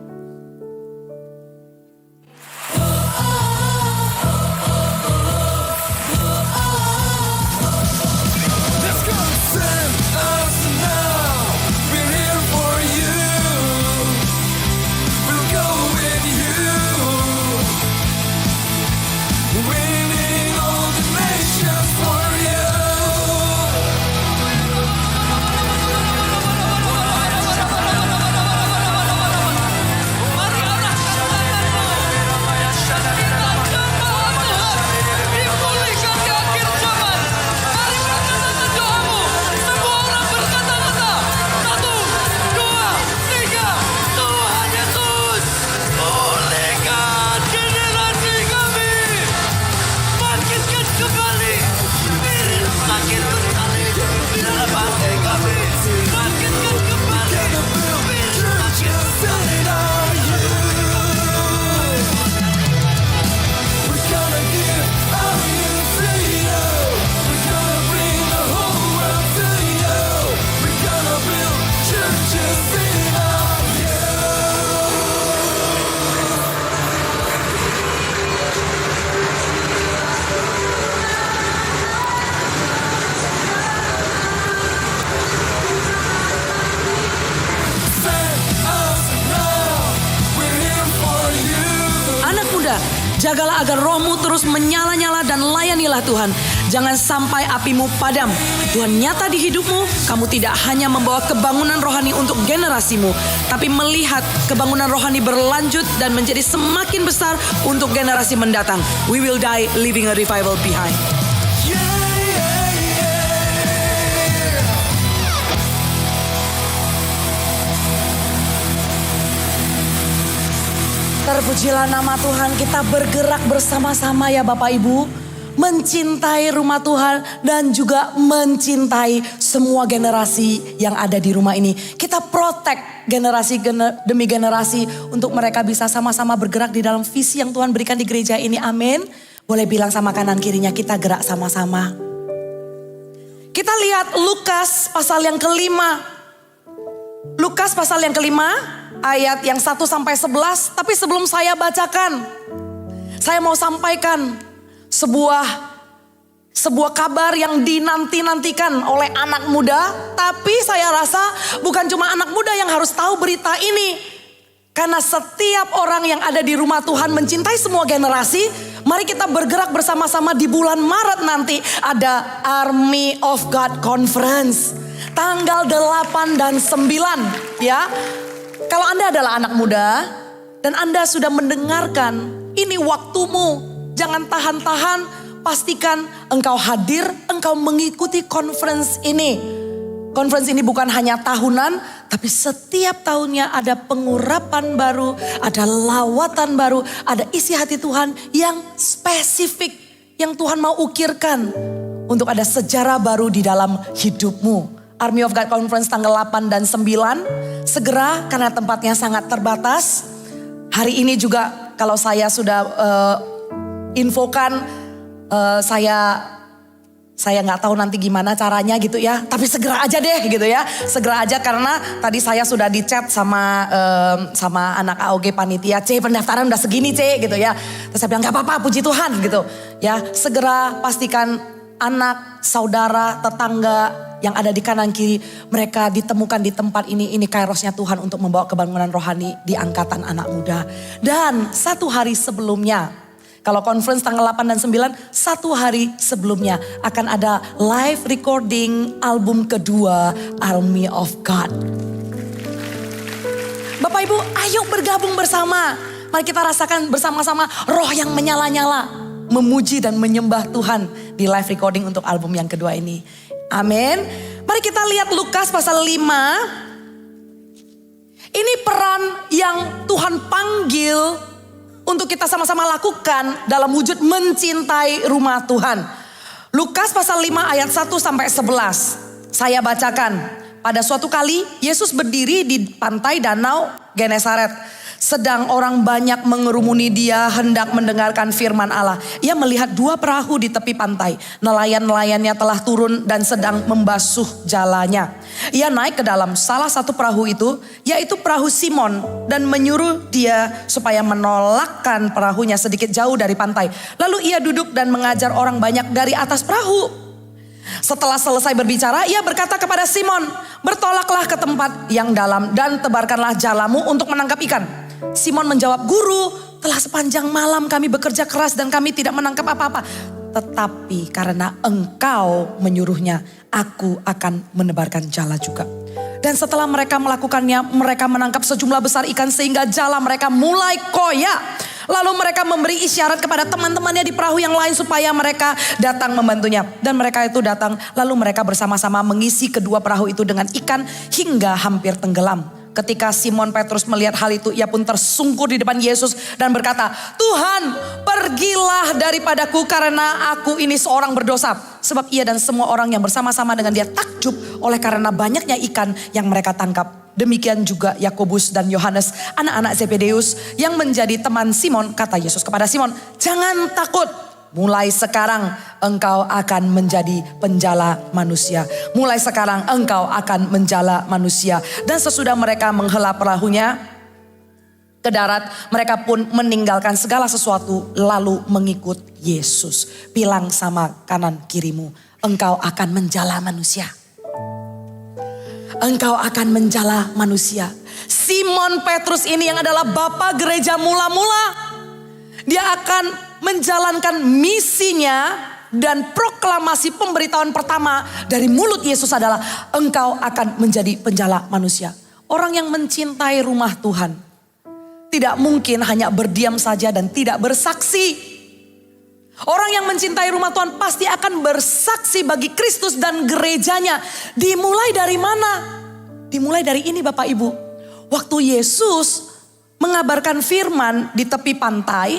Jagalah agar rohmu terus menyala-nyala dan layanilah Tuhan. Jangan sampai apimu padam. Tuhan nyata di hidupmu, kamu tidak hanya membawa kebangunan rohani untuk generasimu, tapi melihat kebangunan rohani berlanjut dan menjadi semakin besar untuk generasi mendatang. We will die leaving a revival behind. Terpujilah nama Tuhan, kita bergerak bersama-sama ya Bapak Ibu. Mencintai rumah Tuhan dan juga mencintai semua generasi yang ada di rumah ini. Kita protect generasi demi generasi untuk mereka bisa sama-sama bergerak di dalam visi yang Tuhan berikan di gereja ini. Amin. Boleh bilang sama kanan kirinya, kita gerak sama-sama. Kita lihat Lukas pasal yang kelima. Lukas pasal yang kelima ayat yang 1 sampai 11. Tapi sebelum saya bacakan, saya mau sampaikan sebuah kabar yang dinanti-nantikan oleh anak muda. Tapi saya rasa bukan cuma anak muda yang harus tahu berita ini. Karena setiap orang yang ada di rumah Tuhan mencintai semua generasi. Mari kita bergerak bersama-sama di bulan Maret nanti. Ada Army of God Conference. Tanggal 8 dan 9 ya. Kalau Anda adalah anak muda dan Anda sudah mendengarkan, ini waktumu. Jangan tahan-tahan, pastikan engkau hadir, engkau mengikuti conference ini. Conference ini bukan hanya tahunan, tapi setiap tahunnya ada pengurapan baru, ada lawatan baru, ada isi hati Tuhan yang spesifik, yang Tuhan mau ukirkan untuk ada sejarah baru di dalam hidupmu. Army of God Conference tanggal 8 dan 9. Segera karena tempatnya sangat terbatas. Hari ini juga kalau saya sudah infokan, saya nggak tahu nanti gimana caranya gitu ya. Tapi segera aja deh gitu ya. Segera aja karena tadi saya sudah di chat sama anak AOG panitia. Pendaftaran udah segini gitu ya. Terus saya bilang gak apa-apa, puji Tuhan gitu. Ya segera pastikan anak, saudara, tetangga yang ada di kanan kiri, mereka ditemukan di tempat ini. Ini kairosnya Tuhan untuk membawa kebangunan rohani di angkatan anak muda. Dan satu hari sebelumnya, kalau conference tanggal 8 dan 9, satu hari sebelumnya akan ada live recording album kedua Army of God. Bapak Ibu, ayo bergabung bersama. Mari kita rasakan bersama-sama roh yang menyala-nyala. Memuji dan menyembah Tuhan di live recording untuk album yang kedua ini. Amin. Mari kita lihat Lukas pasal 5. Ini peran yang Tuhan panggil untuk kita sama-sama lakukan dalam wujud mencintai rumah Tuhan. Lukas pasal 5 ayat 1 sampai 11. Saya bacakan. Pada suatu kali Yesus berdiri di pantai danau Genesaret. Sedang orang banyak mengerumuni dia hendak mendengarkan firman Allah. Ia melihat 2 perahu di tepi pantai. Nelayan-nelayannya telah turun dan sedang membasuh jalannya. Ia naik ke dalam salah satu perahu itu, yaitu perahu Simon. Dan menyuruh dia supaya menolakkan perahunya sedikit jauh dari pantai. Lalu ia duduk dan mengajar orang banyak dari atas perahu. Setelah selesai berbicara, ia berkata kepada Simon, "Bertolaklah ke tempat yang dalam dan tebarkanlah jalamu untuk menangkap ikan." Simon menjawab, "Guru, telah sepanjang malam kami bekerja keras dan kami tidak menangkap apa-apa. Tetapi karena engkau menyuruhnya, aku akan menebarkan jala juga." Dan setelah mereka melakukannya, mereka menangkap sejumlah besar ikan sehingga jala mereka mulai koyak. Lalu mereka memberi isyarat kepada teman-temannya di perahu yang lain supaya mereka datang membantunya. Dan mereka itu datang, lalu mereka bersama-sama mengisi kedua perahu itu dengan ikan hingga hampir tenggelam. Ketika Simon Petrus melihat hal itu, ia pun tersungkur di depan Yesus dan berkata, "Tuhan, pergilah daripadaku karena aku ini seorang berdosa." Sebab ia dan semua orang yang bersama-sama dengan dia takjub oleh karena banyaknya ikan yang mereka tangkap. Demikian juga Yakobus dan Yohanes, anak-anak Zebedeus yang menjadi teman Simon. Kata Yesus kepada Simon, "Jangan takut. Mulai sekarang engkau akan menjadi penjala manusia." Mulai sekarang engkau akan menjala manusia. Dan sesudah mereka menghela perahunya ke darat, mereka pun meninggalkan segala sesuatu lalu mengikut Yesus. Bilang sama kanan kirimu, engkau akan menjala manusia. Engkau akan menjala manusia. Simon Petrus ini yang adalah bapak gereja mula-mula, dia akan menjalankan misinya dan proklamasi pemberitahuan pertama dari mulut Yesus adalah engkau akan menjadi penjala manusia. Orang yang mencintai rumah Tuhan tidak mungkin hanya berdiam saja dan tidak bersaksi. Orang yang mencintai rumah Tuhan pasti akan bersaksi bagi Kristus dan gerejanya. Dimulai dari mana? Dimulai dari ini Bapak Ibu. Waktu Yesus mengabarkan firman di tepi pantai,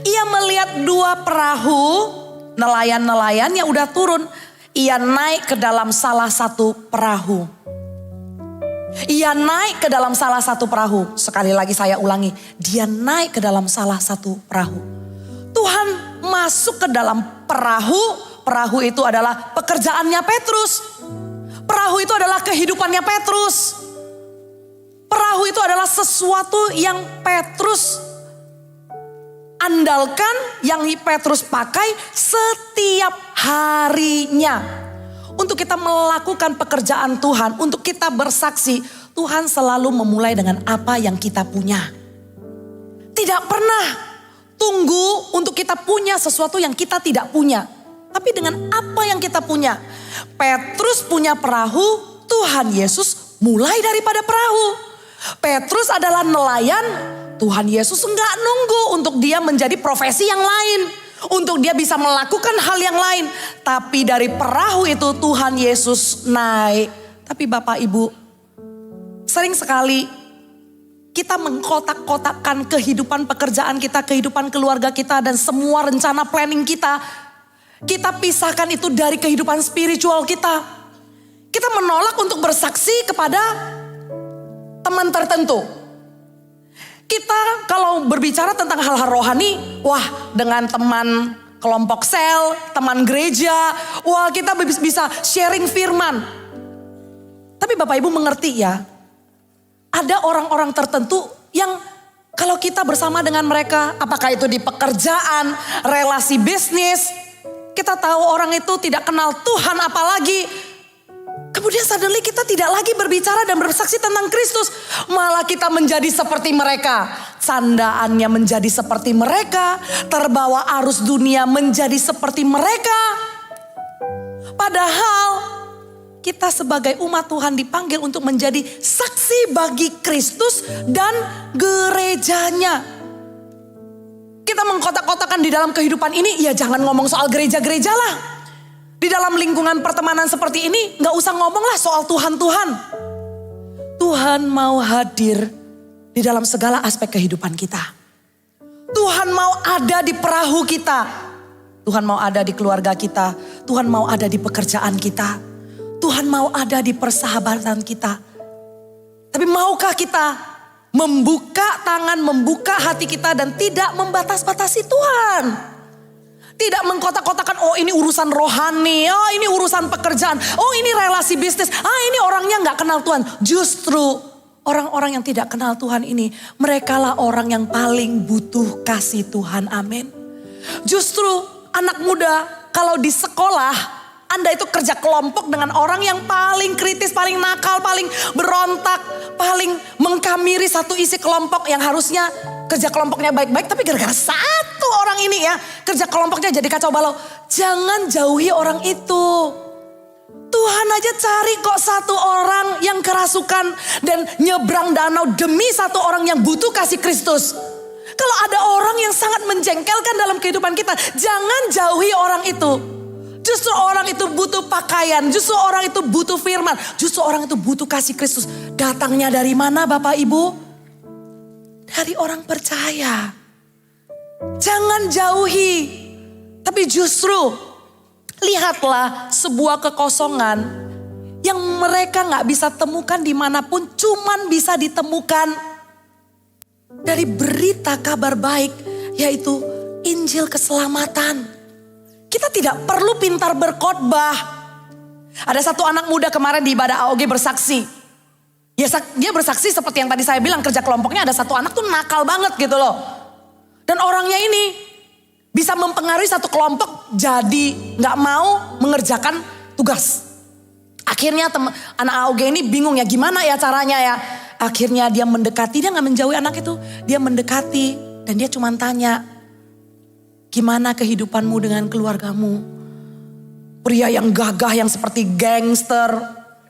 ia melihat 2 perahu nelayan-nelayan yang udah turun. Ia naik ke dalam salah satu perahu. Ia naik ke dalam salah satu perahu. Sekali lagi saya ulangi, dia naik ke dalam salah satu perahu. Tuhan masuk ke dalam perahu. Perahu itu adalah pekerjaannya Petrus. Perahu itu adalah kehidupannya Petrus. Perahu itu adalah sesuatu yang Petrus andalkan, yang Petrus pakai setiap harinya. Untuk kita melakukan pekerjaan Tuhan, untuk kita bersaksi, Tuhan selalu memulai dengan apa yang kita punya. Tidak pernah tunggu untuk kita punya sesuatu yang kita tidak punya. Tapi dengan apa yang kita punya. Petrus punya perahu, Tuhan Yesus mulai daripada perahu. Petrus adalah nelayan, Tuhan Yesus enggak nunggu untuk dia menjadi profesi yang lain. Untuk dia bisa melakukan hal yang lain. Tapi dari perahu itu Tuhan Yesus naik. Tapi Bapak Ibu, sering sekali kita mengkotak-kotakkan kehidupan pekerjaan kita, kehidupan keluarga kita, dan semua rencana planning kita. Kita pisahkan itu dari kehidupan spiritual kita. Kita menolak untuk bersaksi kepada teman tertentu. Kita kalau berbicara tentang hal-hal rohani, wah dengan teman kelompok sel, teman gereja, wah kita bisa sharing firman. Tapi Bapak Ibu mengerti ya, ada orang-orang tertentu yang kalau kita bersama dengan mereka, apakah itu di pekerjaan, relasi bisnis, kita tahu orang itu tidak kenal Tuhan apalagi. Kemudian suddenly kita tidak lagi berbicara dan bersaksi tentang Kristus. Malah kita menjadi seperti mereka. Candaannya menjadi seperti mereka. Terbawa arus dunia menjadi seperti mereka. Padahal kita sebagai umat Tuhan dipanggil untuk menjadi saksi bagi Kristus dan gerejanya. Kita mengkotak-kotakan di dalam kehidupan ini, ya jangan ngomong soal gereja-gereja lah. Di dalam lingkungan pertemanan seperti ini, gak usah ngomong lah soal Tuhan-Tuhan. Tuhan mau hadir di dalam segala aspek kehidupan kita. Tuhan mau ada di perahu kita. Tuhan mau ada di keluarga kita. Tuhan mau ada di pekerjaan kita. Tuhan mau ada di persahabatan kita. Tapi maukah kita membuka tangan, membuka hati kita dan tidak membatas-batasi Tuhan. Tidak mengkotak-kotakan, oh ini urusan rohani, oh ini urusan pekerjaan, oh ini relasi bisnis, ini orangnya gak kenal Tuhan. Justru orang-orang yang tidak kenal Tuhan ini, merekalah orang yang paling butuh kasih Tuhan, amin. Justru anak muda kalau di sekolah, Anda itu kerja kelompok dengan orang yang paling kritis, paling nakal, paling berontak, paling mengkamiri satu isi kelompok yang harusnya kerja kelompoknya baik-baik. Tapi gara-gara satu orang ini ya, kerja kelompoknya jadi kacau balau. Jangan jauhi orang itu. Tuhan aja cari kok satu orang yang kerasukan dan nyebrang danau demi satu orang yang butuh kasih Kristus. Kalau ada orang yang sangat menjengkelkan dalam kehidupan kita, jangan jauhi orang itu. Justru orang itu butuh pakaian, justru orang itu butuh firman, justru orang itu butuh kasih Kristus. Datangnya dari mana Bapak Ibu? Dari orang percaya. Jangan jauhi, tapi justru lihatlah sebuah kekosongan yang mereka gak bisa temukan dimanapun, cuman bisa ditemukan dari berita kabar baik, yaitu Injil keselamatan. Kita tidak perlu pintar berkhotbah. Ada satu anak muda kemarin di ibadah AOG bersaksi. Ya, dia bersaksi seperti yang tadi saya bilang, kerja kelompoknya ada satu anak tuh nakal banget gitu loh. Dan orangnya ini bisa mempengaruhi satu kelompok jadi gak mau mengerjakan tugas. Akhirnya anak AOG ini bingung ya, gimana ya caranya ya. Akhirnya dia mendekati, dia gak menjauhi anak itu. Dia mendekati dan dia cuma tanya, gimana kehidupanmu dengan keluargamu? Pria yang gagah, yang seperti gangster,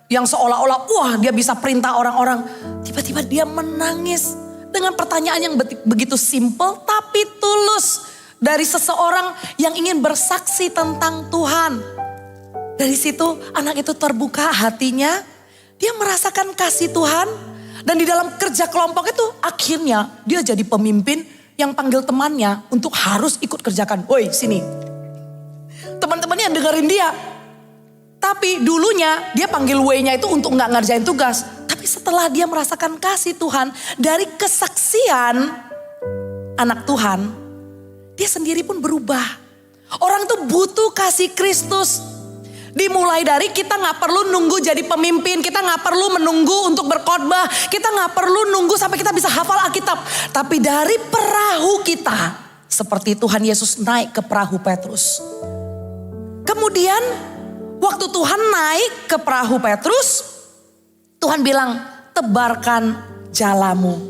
yang seolah-olah wah dia bisa perintah orang-orang. Tiba-tiba dia menangis dengan pertanyaan yang begitu simpel tapi tulus. Dari seseorang yang ingin bersaksi tentang Tuhan. Dari situ anak itu terbuka hatinya. Dia merasakan kasih Tuhan. Dan di dalam kerja kelompok itu akhirnya dia jadi pemimpin yang panggil temannya untuk harus ikut kerjakan. Woi sini. Teman-temannya dengerin dia. Tapi dulunya dia panggil W-nya itu untuk gak ngerjain tugas. Tapi setelah dia merasakan kasih Tuhan dari kesaksian anak Tuhan, dia sendiri pun berubah. Orang tuh butuh kasih Kristus. Dimulai dari kita gak perlu nunggu jadi pemimpin. Kita gak perlu menunggu untuk berkhotbah. Kita gak perlu nunggu sampai kita bisa hafal Alkitab. Tapi dari perahu kita. Seperti Tuhan Yesus naik ke perahu Petrus. Kemudian waktu Tuhan naik ke perahu Petrus. Tuhan bilang tebarkan jalamu.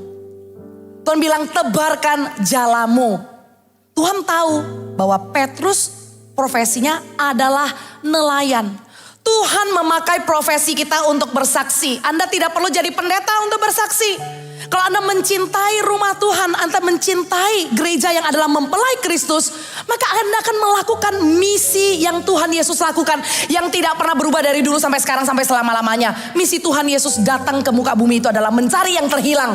Tuhan bilang tebarkan jalamu. Tuhan tahu bahwa Petrus profesinya adalah nelayan. Tuhan memakai profesi kita untuk bersaksi. Anda tidak perlu jadi pendeta untuk bersaksi. Kalau Anda mencintai rumah Tuhan, Anda mencintai gereja yang adalah mempelai Kristus, maka Anda akan melakukan misi yang Tuhan Yesus lakukan. Yang tidak pernah berubah dari dulu sampai sekarang sampai selama-lamanya. Misi Tuhan Yesus datang ke muka bumi itu adalah mencari yang terhilang.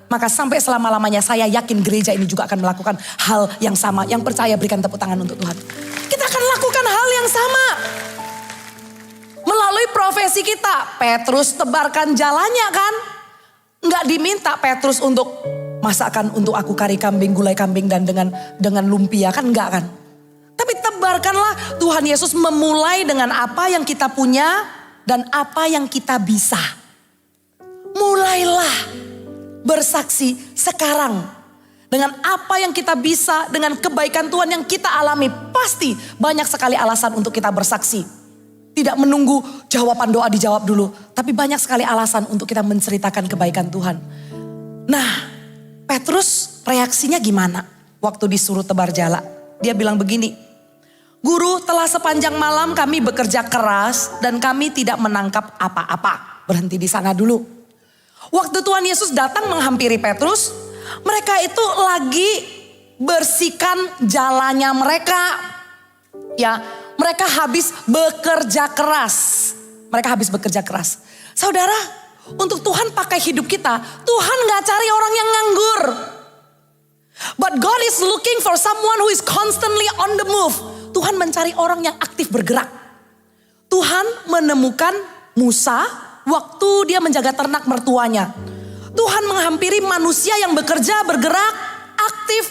Maka sampai selama-lamanya saya yakin gereja ini juga akan melakukan hal yang sama. Yang percaya berikan tepuk tangan untuk Tuhan. Kita akan lakukan hal yang sama. Melalui profesi kita. Petrus tebarkan jalannya kan. Nggak diminta Petrus untuk masakan untuk aku kari kambing, gulai kambing dan dengan lumpia kan enggak kan. Tapi tebarkanlah. Tuhan Yesus memulai dengan apa yang kita punya dan apa yang kita bisa. Mulailah bersaksi sekarang. Dengan apa yang kita bisa, dengan kebaikan Tuhan yang kita alami. Pasti banyak sekali alasan untuk kita bersaksi. Tidak menunggu jawaban doa dijawab dulu. Tapi banyak sekali alasan untuk kita menceritakan kebaikan Tuhan. Nah, Petrus reaksinya gimana waktu disuruh tebar jala? Dia bilang begini, Guru, telah sepanjang malam kami bekerja keras dan kami tidak menangkap apa-apa. Berhenti di sana dulu. Waktu Tuhan Yesus datang menghampiri Petrus, mereka itu lagi bersihkan jalannya mereka. Ya, mereka habis bekerja keras. Mereka habis bekerja keras. Saudara, untuk Tuhan pakai hidup kita, Tuhan gak cari orang yang nganggur. But God is looking for someone who is constantly on the move. Tuhan mencari orang yang aktif bergerak. Tuhan menemukan Musa waktu dia menjaga ternak mertuanya. Tuhan menghampiri manusia yang bekerja, bergerak, aktif.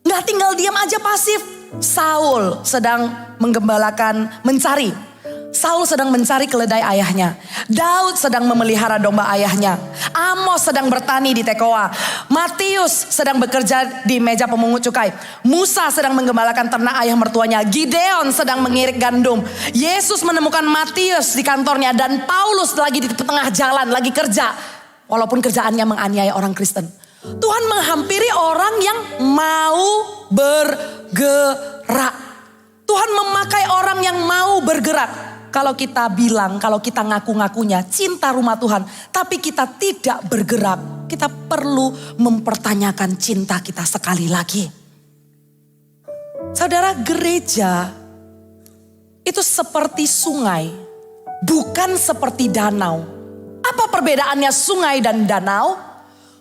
Gak tinggal diam aja pasif. Saul sedang menggembalakan, mencari. Saul sedang mencari keledai ayahnya. Daud sedang memelihara domba ayahnya. Amos sedang bertani di Tekoa. Matius sedang bekerja di meja pemungut cukai. Musa sedang menggembalakan ternak ayah mertuanya. Gideon sedang mengirik gandum. Yesus menemukan Matius di kantornya. Dan Paulus lagi di tengah jalan, lagi kerja. Walaupun kerjaannya menganiaya orang Kristen. Tuhan menghampiri orang yang mau bergerak. Tuhan memakai orang yang mau bergerak. Kalau kita bilang, kalau kita ngaku-ngakunya cinta rumah Tuhan. Tapi kita tidak bergerak. Kita perlu mempertanyakan cinta kita sekali lagi. Saudara, gereja itu seperti sungai. Bukan seperti danau. Apa perbedaannya sungai dan danau?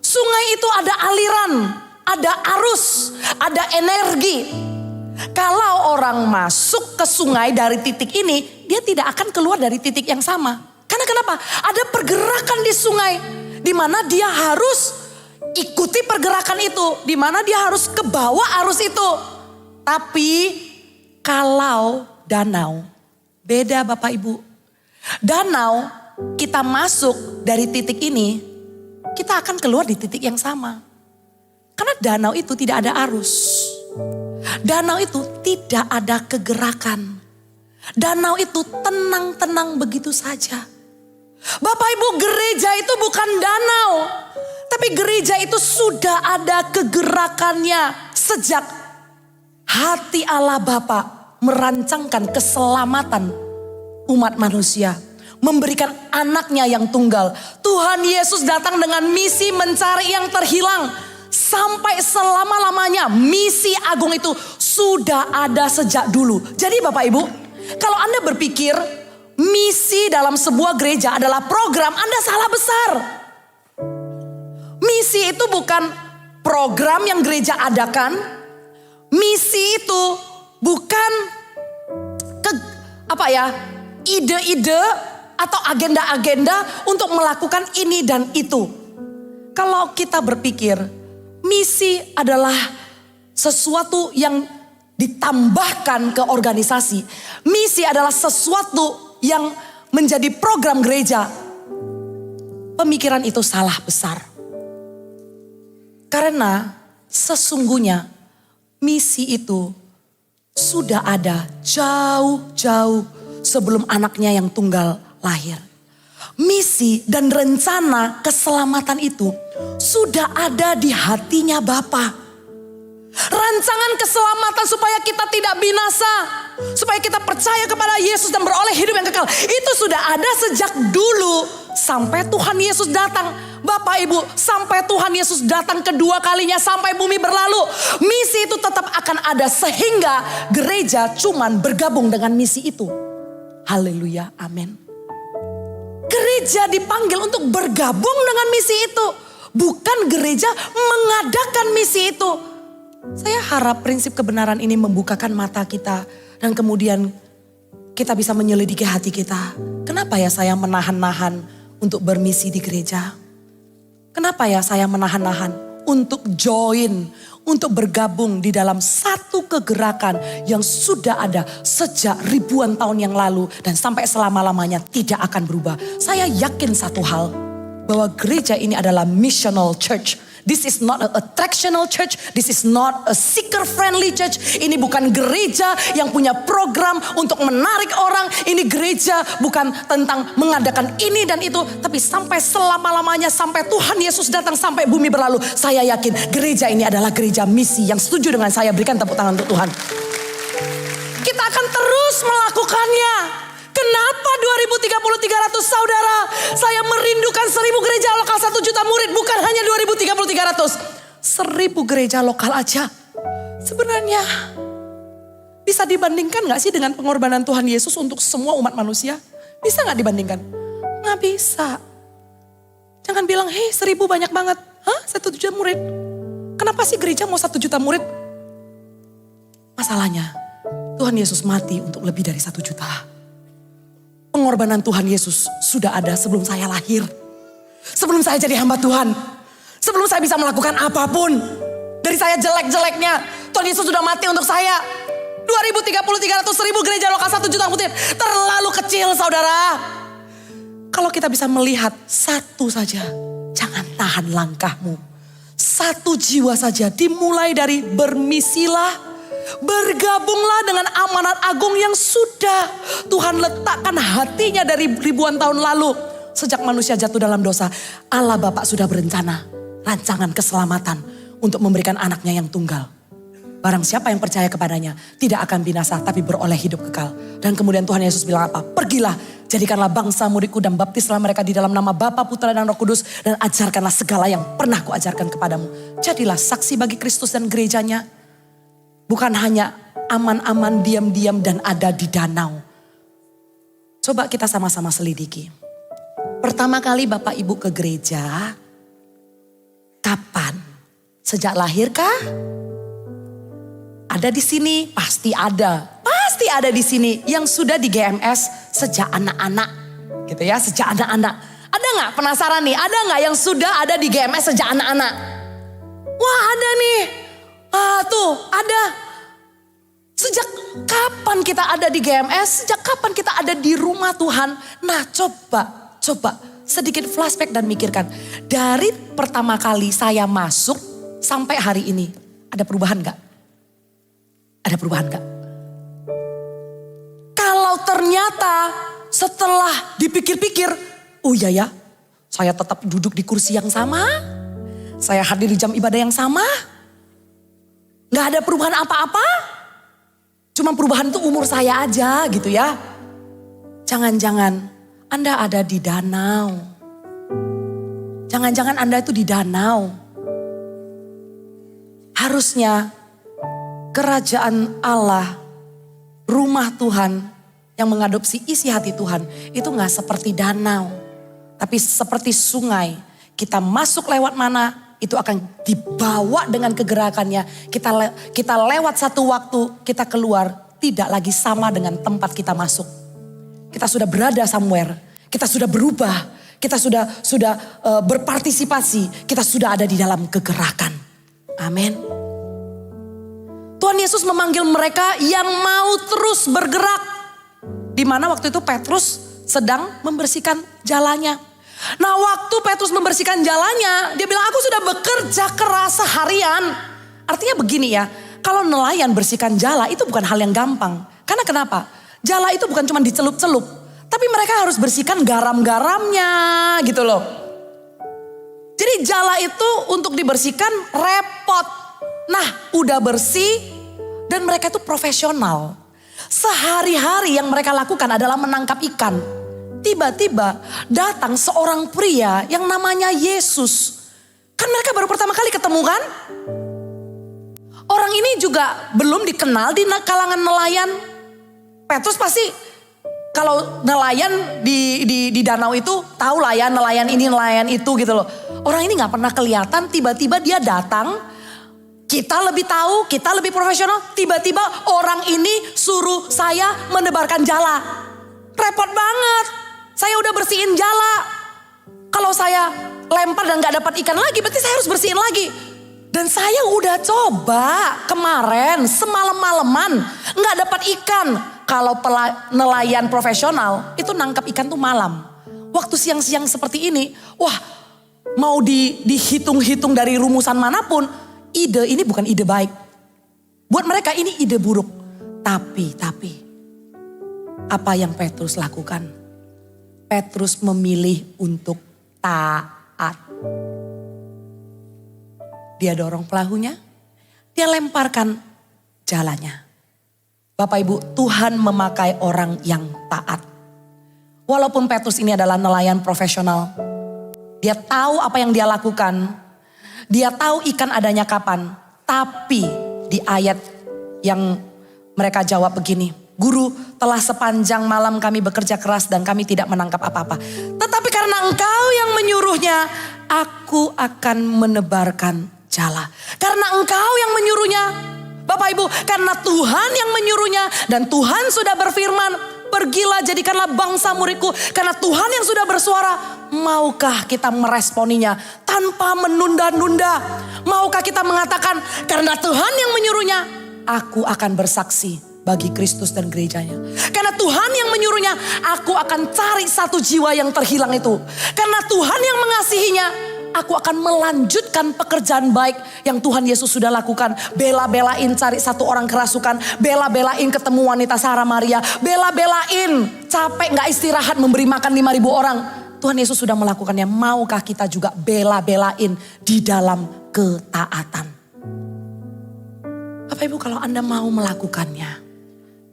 Sungai itu ada aliran, ada arus, ada energi. Kalau orang masuk ke sungai dari titik ini, dia tidak akan keluar dari titik yang sama. Karena kenapa? Ada pergerakan di sungai, di mana dia harus ikuti pergerakan itu, di mana dia harus ke bawah arus itu. Tapi kalau danau, beda Bapak Ibu. Danau, kita masuk dari titik ini, kita akan keluar di titik yang sama. Karena danau itu tidak ada arus. Danau itu tidak ada kegerakan. Danau itu tenang-tenang begitu saja. Bapak Ibu, gereja itu bukan danau. Tapi gereja itu sudah ada kegerakannya. Sejak hati Allah Bapa merancangkan keselamatan umat manusia. Memberikan anaknya yang tunggal. Tuhan Yesus datang dengan misi mencari yang terhilang. Sampai selama-lamanya misi agung itu sudah ada sejak dulu. Jadi Bapak Ibu, kalau Anda berpikir misi dalam sebuah gereja adalah program, Anda salah besar. Misi itu bukan program yang gereja adakan. Misi itu bukan ide-ide atau agenda-agenda untuk melakukan ini dan itu. Kalau kita berpikir misi adalah sesuatu yang ditambahkan ke organisasi. Misi adalah sesuatu yang menjadi program gereja. Pemikiran itu salah besar. Karena sesungguhnya misi itu sudah ada jauh-jauh sebelum anaknya yang tunggal lahir. Misi dan rencana keselamatan itu sudah ada di hatinya Bapa. Rancangan keselamatan supaya kita tidak binasa, supaya kita percaya kepada Yesus dan beroleh hidup yang kekal, itu sudah ada sejak dulu sampai Tuhan Yesus datang. Bapak Ibu, sampai Tuhan Yesus datang kedua kalinya, sampai bumi berlalu, misi itu tetap akan ada sehingga gereja cuman bergabung dengan misi itu. Haleluya, amin. Gereja dipanggil untuk bergabung dengan misi itu, bukan gereja mengadakan misi itu. Saya harap prinsip kebenaran ini membukakan mata kita dan kemudian kita bisa menyelidiki hati kita. Kenapa ya saya menahan-nahan untuk bermisi di gereja? Kenapa ya saya menahan-nahan untuk join, untuk bergabung di dalam satu kegerakan yang sudah ada sejak ribuan tahun yang lalu dan sampai selama-lamanya tidak akan berubah. Saya yakin satu hal, bahwa gereja ini adalah missional church. This is not a attractional church. This is not a seeker friendly church. Ini bukan gereja yang punya program untuk menarik orang. Ini gereja bukan tentang mengadakan ini dan itu. Tapi sampai selama-lamanya, sampai Tuhan Yesus datang, sampai bumi berlalu. Saya yakin gereja ini adalah gereja misi. Yang setuju dengan saya, berikan tepuk tangan untuk Tuhan. Kita akan terus melakukannya. Kenapa 2030-300 saudara? Saya merindukan 1000 gereja lokal 1 juta murid. Bukan hanya 2030-300. 1000 gereja lokal aja. Sebenarnya bisa dibandingkan gak sih dengan pengorbanan Tuhan Yesus untuk semua umat manusia? Bisa gak dibandingkan? Gak bisa. Jangan bilang, 1000 banyak banget. 1 juta murid. Kenapa sih gereja mau 1 juta murid? Masalahnya, Tuhan Yesus mati untuk lebih dari 1 juta. Pengorbanan Tuhan Yesus sudah ada sebelum saya lahir. Sebelum saya jadi hamba Tuhan. Sebelum saya bisa melakukan apapun. Dari saya jelek-jeleknya, Tuhan Yesus sudah mati untuk saya. 2030-300 1000 gereja lokal 1 juta murid. Terlalu kecil saudara. Kalau kita bisa melihat satu saja, jangan tahan langkahmu. Satu jiwa saja, dimulai dari bermisilah. Bergabunglah dengan amanat agung yang sudah Tuhan letakkan hatinya dari ribuan tahun lalu. Sejak manusia jatuh dalam dosa, Allah Bapa sudah berencana rancangan keselamatan untuk memberikan anaknya yang tunggal. Barang siapa yang percaya kepadanya tidak akan binasa tapi beroleh hidup kekal. Dan kemudian Tuhan Yesus bilang apa? Pergilah, jadikanlah bangsa muridku dan baptislah mereka di dalam nama Bapa, Putra dan Roh Kudus. Dan ajarkanlah segala yang pernah kuajarkan kepadamu. Jadilah saksi bagi Kristus dan gerejanya. Bukan hanya aman-aman, diam-diam dan ada di danau. Coba kita sama-sama selidiki. Pertama kali Bapak Ibu ke gereja, kapan? Sejak lahir kah? Ada di sini? Pasti ada. Pasti ada di sini yang sudah di GMS sejak anak-anak. Gitu ya, sejak anak-anak. Ada gak penasaran nih? Ada gak yang sudah ada di GMS sejak anak-anak? Wah ada nih. Tuh ada. Sejak kapan kita ada di GMS? Sejak kapan kita ada di rumah Tuhan? Nah coba sedikit flashback dan mikirkan. Dari pertama kali saya masuk sampai hari ini. Ada perubahan gak? Ada perubahan gak? Kalau ternyata setelah dipikir-pikir. Oh iya ya, saya tetap duduk di kursi yang sama. Saya hadir di jam ibadah yang sama. Gak ada perubahan apa-apa. Cuma perubahan itu umur saya aja gitu ya. Jangan-jangan Anda ada di danau. Jangan-jangan Anda itu di danau. Harusnya kerajaan Allah, rumah Tuhan yang mengadopsi isi hati Tuhan itu gak seperti danau. Tapi seperti sungai. Kita masuk lewat mana, itu akan dibawa dengan kegerakannya. Kita lewat satu waktu, kita keluar tidak lagi sama dengan tempat kita masuk. Kita sudah berada somewhere, kita sudah berubah, kita sudah berpartisipasi, kita sudah ada di dalam kegerakan. Amin. Tuhan Yesus memanggil mereka yang mau terus bergerak. Di mana waktu itu Petrus sedang membersihkan jalannya. Nah waktu Petrus membersihkan jalannya, dia bilang aku sudah bekerja keras seharian. Artinya begini ya, kalau nelayan bersihkan jala itu bukan hal yang gampang. Karena kenapa? Jala itu bukan cuma dicelup-celup, tapi mereka harus bersihkan garam-garamnya gitu loh. Jadi jala itu untuk dibersihkan repot. Nah udah bersih dan mereka itu profesional. Sehari-hari yang mereka lakukan adalah menangkap ikan. Tiba-tiba datang seorang pria yang namanya Yesus. Kan mereka baru pertama kali ketemu kan? Orang ini juga belum dikenal di kalangan nelayan. Petrus pasti kalau nelayan di danau itu tahu lah ya, nelayan ini nelayan itu gitu loh. Orang ini gak pernah kelihatan, tiba-tiba dia datang. Kita lebih tahu, kita lebih profesional. Tiba-tiba orang ini suruh saya menebarkan jala. Repot banget. Saya udah bersihin jala. Kalau saya lempar dan gak dapat ikan lagi, berarti saya harus bersihin lagi. Dan saya udah coba kemarin semalam-malaman gak dapat ikan. Kalau nelayan profesional itu nangkap ikan tuh malam. Waktu siang-siang seperti ini, wah mau dihitung-hitung dari rumusan manapun, ide ini bukan ide baik. Buat mereka ini ide buruk. Tapi apa yang Petrus lakukan? Petrus memilih untuk taat. Dia dorong perahunya, dia lemparkan jalannya. Bapak Ibu, Tuhan memakai orang yang taat. Walaupun Petrus ini adalah nelayan profesional, dia tahu apa yang dia lakukan. Dia tahu ikan adanya kapan. Tapi di ayat yang mereka jawab begini. Guru, telah sepanjang malam kami bekerja keras dan kami tidak menangkap apa-apa. Tetapi karena engkau yang menyuruhnya, aku akan menebarkan jala. Karena engkau yang menyuruhnya, Bapak Ibu, karena Tuhan yang menyuruhnya dan Tuhan sudah berfirman, pergilah jadikanlah bangsa muridku. Karena Tuhan yang sudah bersuara, maukah kita meresponinya tanpa menunda-nunda? Maukah kita mengatakan, karena Tuhan yang menyuruhnya, aku akan bersaksi bagi Kristus dan gerejanya. Karena Tuhan yang menyuruhnya, aku akan cari satu jiwa yang terhilang itu. Karena Tuhan yang mengasihinya, aku akan melanjutkan pekerjaan baik yang Tuhan Yesus sudah lakukan. Bela-belain cari satu orang kerasukan. Bela-belain ketemu wanita Sarah Maria. Bela-belain capek gak istirahat memberi makan 5.000 orang. Tuhan Yesus sudah melakukannya. Maukah kita juga bela-belain di dalam ketaatan? Bapak Ibu, kalau Anda mau melakukannya,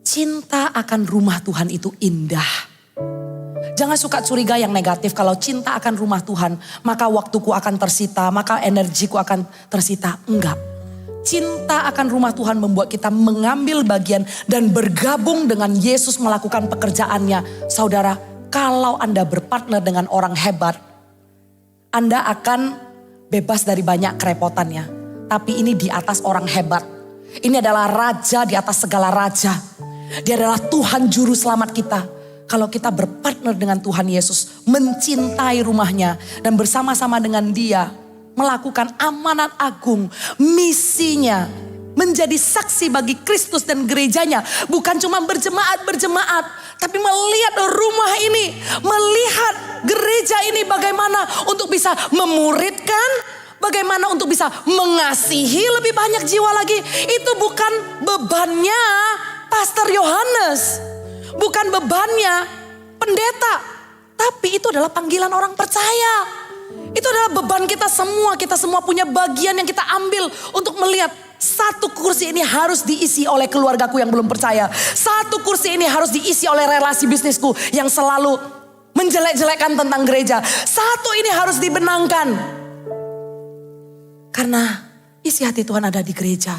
cinta akan rumah Tuhan itu indah. Jangan suka curiga yang negatif. Kalau cinta akan rumah Tuhan, maka waktuku akan tersita, maka energiku akan tersita. Enggak. Cinta akan rumah Tuhan membuat kita mengambil bagian dan bergabung dengan Yesus melakukan pekerjaannya. Saudara, kalau Anda berpartner dengan orang hebat, Anda akan bebas dari banyak kerepotannya. Tapi ini di atas orang hebat. Ini adalah raja di atas segala raja. Dia adalah Tuhan juru selamat kita. Kalau kita berpartner dengan Tuhan Yesus, mencintai rumahnya dan bersama-sama dengan dia melakukan amanat agung, misinya menjadi saksi bagi Kristus dan gerejanya. Bukan cuma berjemaat, tapi melihat rumah ini, melihat gereja ini bagaimana untuk bisa memuridkan, bagaimana untuk bisa mengasihi lebih banyak jiwa lagi. Itu bukan bebannya Pastor Yohanes, bukan bebannya pendeta, tapi itu adalah panggilan orang percaya. Itu adalah beban kita semua punya bagian yang kita ambil untuk melihat satu kursi ini harus diisi oleh keluargaku yang belum percaya. Satu kursi ini harus diisi oleh relasi bisnisku yang selalu menjelek-jelekkan tentang gereja. Satu ini harus dibenangkan. Karena isi hati Tuhan ada di gereja.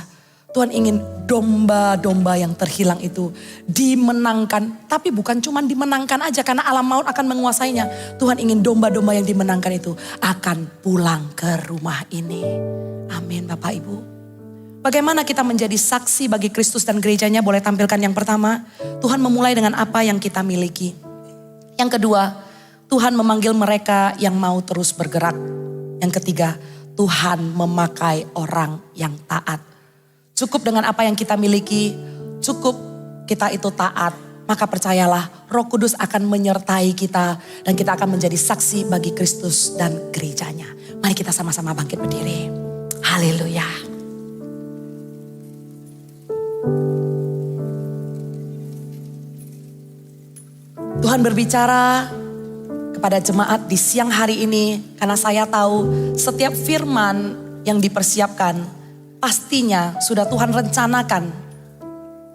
Tuhan ingin domba-domba yang terhilang itu dimenangkan. Tapi bukan cuma dimenangkan aja karena alam maut akan menguasainya. Tuhan ingin domba-domba yang dimenangkan itu akan pulang ke rumah ini. Amin Bapak Ibu. Bagaimana kita menjadi saksi bagi Kristus dan gerejanya? Boleh tampilkan yang pertama. Tuhan memulai dengan apa yang kita miliki. Yang kedua, Tuhan memanggil mereka yang mau terus bergerak. Yang ketiga, Tuhan memakai orang yang taat. Cukup dengan apa yang kita miliki, cukup kita itu taat. Maka percayalah Roh Kudus akan menyertai kita dan kita akan menjadi saksi bagi Kristus dan gerejanya. Mari kita sama-sama bangkit berdiri. Haleluya. Tuhan berbicara kepada jemaat di siang hari ini karena saya tahu setiap firman yang dipersiapkan pastinya sudah Tuhan rencanakan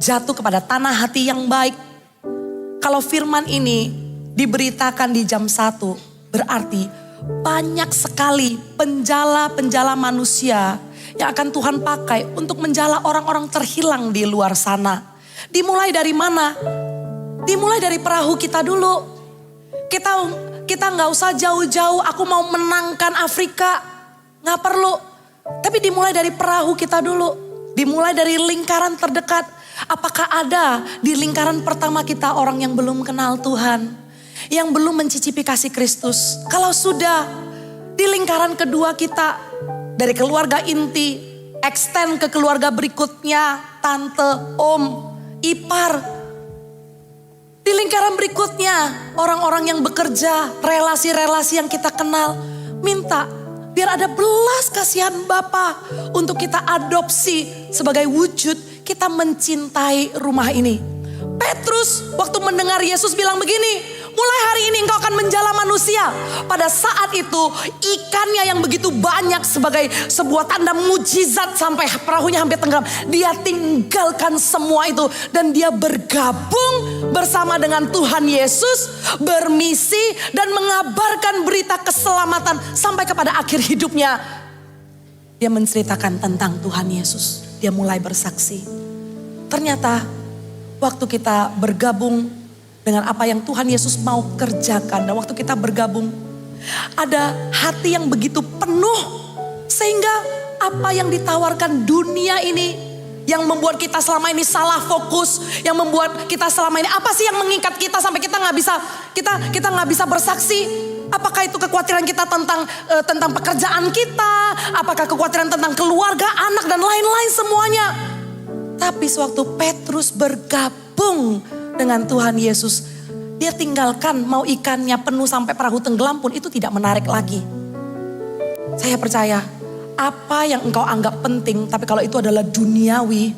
jatuh kepada tanah hati yang baik. Kalau firman ini diberitakan di jam 1 berarti banyak sekali penjala-penjala manusia yang akan Tuhan pakai untuk menjala orang-orang terhilang di luar sana. Dimulai dari mana? Dimulai dari perahu kita dulu. Kita nggak usah jauh-jauh, aku mau menangkan Afrika. Nggak perlu. Tapi dimulai dari perahu kita dulu. Dimulai dari lingkaran terdekat. Apakah ada di lingkaran pertama kita orang yang belum kenal Tuhan? Yang belum mencicipi kasih Kristus? Kalau sudah, di lingkaran kedua kita. Dari keluarga inti, extend ke keluarga berikutnya. Tante, om, ipar. Di lingkaran berikutnya, orang-orang yang bekerja, relasi-relasi yang kita kenal. Minta. Biar ada belas kasihan Bapa untuk kita adopsi sebagai wujud kita mencintai rumah ini. Petrus waktu mendengar Yesus bilang begini, mulai hari ini engkau akan menjala manusia. Pada saat itu ikannya yang begitu banyak sebagai sebuah tanda mujizat sampai perahunya hampir tenggelam. Dia tinggalkan semua itu dan dia bergabung bersama dengan Tuhan Yesus. Bermisi dan mengabarkan berita keselamatan sampai kepada akhir hidupnya. Dia menceritakan tentang Tuhan Yesus. Dia mulai bersaksi. Ternyata waktu kita bergabung dengan apa yang Tuhan Yesus mau kerjakan. Dan waktu kita bergabung, ada hati yang begitu penuh. Sehingga apa yang ditawarkan dunia ini, yang membuat kita selama ini salah fokus, yang membuat kita selama ini, apa sih yang mengikat kita sampai kita nggak bisa bersaksi? Apakah itu kekhawatiran kita tentang pekerjaan kita? Apakah kekhawatiran tentang keluarga, anak dan lain-lain semuanya? Tapi sewaktu Petrus bergabung dengan Tuhan Yesus, dia tinggalkan mau ikannya penuh sampai perahu tenggelam pun itu tidak menarik lagi. Saya percaya apa yang engkau anggap penting, tapi kalau itu adalah duniawi,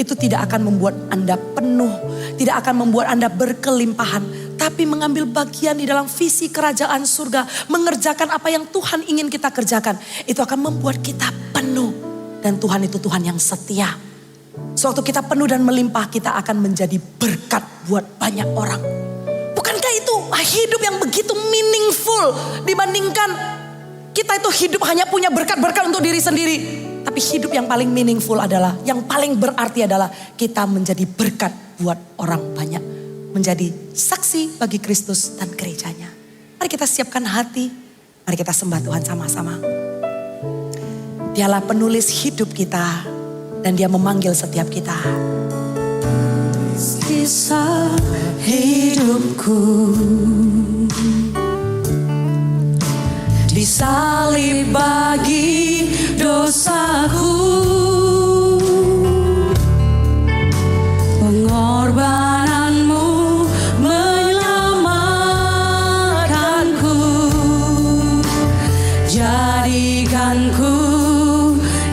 itu tidak akan membuat Anda penuh, tidak akan membuat Anda berkelimpahan. Tapi mengambil bagian di dalam visi kerajaan surga, mengerjakan apa yang Tuhan ingin kita kerjakan, itu akan membuat kita penuh. Dan Tuhan itu Tuhan yang setia. Sewaktu kita penuh dan melimpah, kita akan menjadi berkat buat banyak orang. Bukankah itu hidup yang begitu meaningful dibandingkan kita itu hidup hanya punya berkat-berkat untuk diri sendiri. Tapi hidup yang paling meaningful adalah, yang paling berarti adalah kita menjadi berkat buat orang banyak. Menjadi saksi bagi Kristus dan gerejanya. Mari kita siapkan hati. Mari kita sembah Tuhan sama-sama. Dialah penulis hidup kita. Dan dia memanggil setiap kita. Kisah hidupku disalib bagi dosaku. Pengorbananmu menyelamatkanku. Jadikanku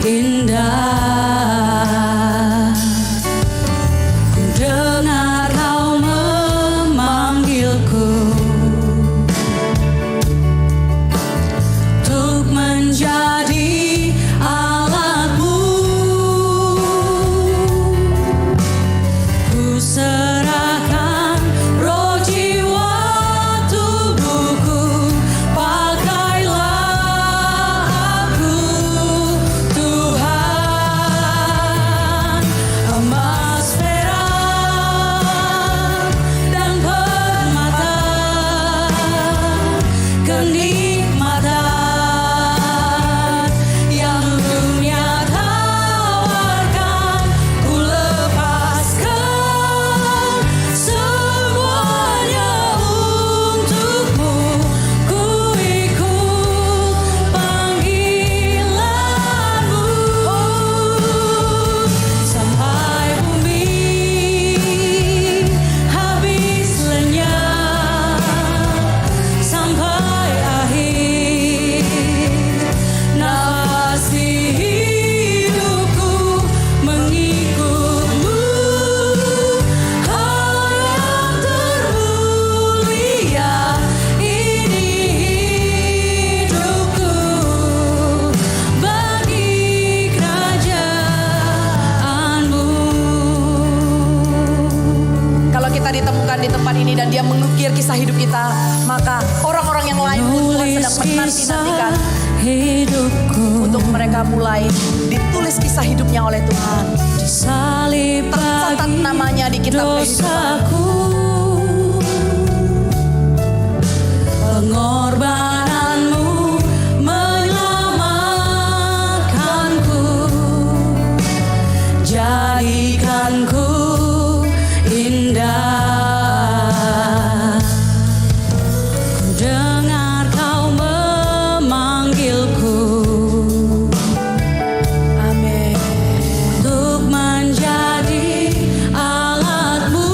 indah. Jadi alatmu di tempat ini dan dia mengukir kisah hidup kita, maka orang-orang yang lain pun Tuhan sedang menanti-nantikan hidupku untuk mereka mulai ditulis kisah hidupnya oleh Tuhan. Tercatat namanya di kitab kehidupan. Pengorbananmu menyelamatkanku, jadikanku indah. Ku dengar kau memanggilku, Amin. untuk menjadi alatmu.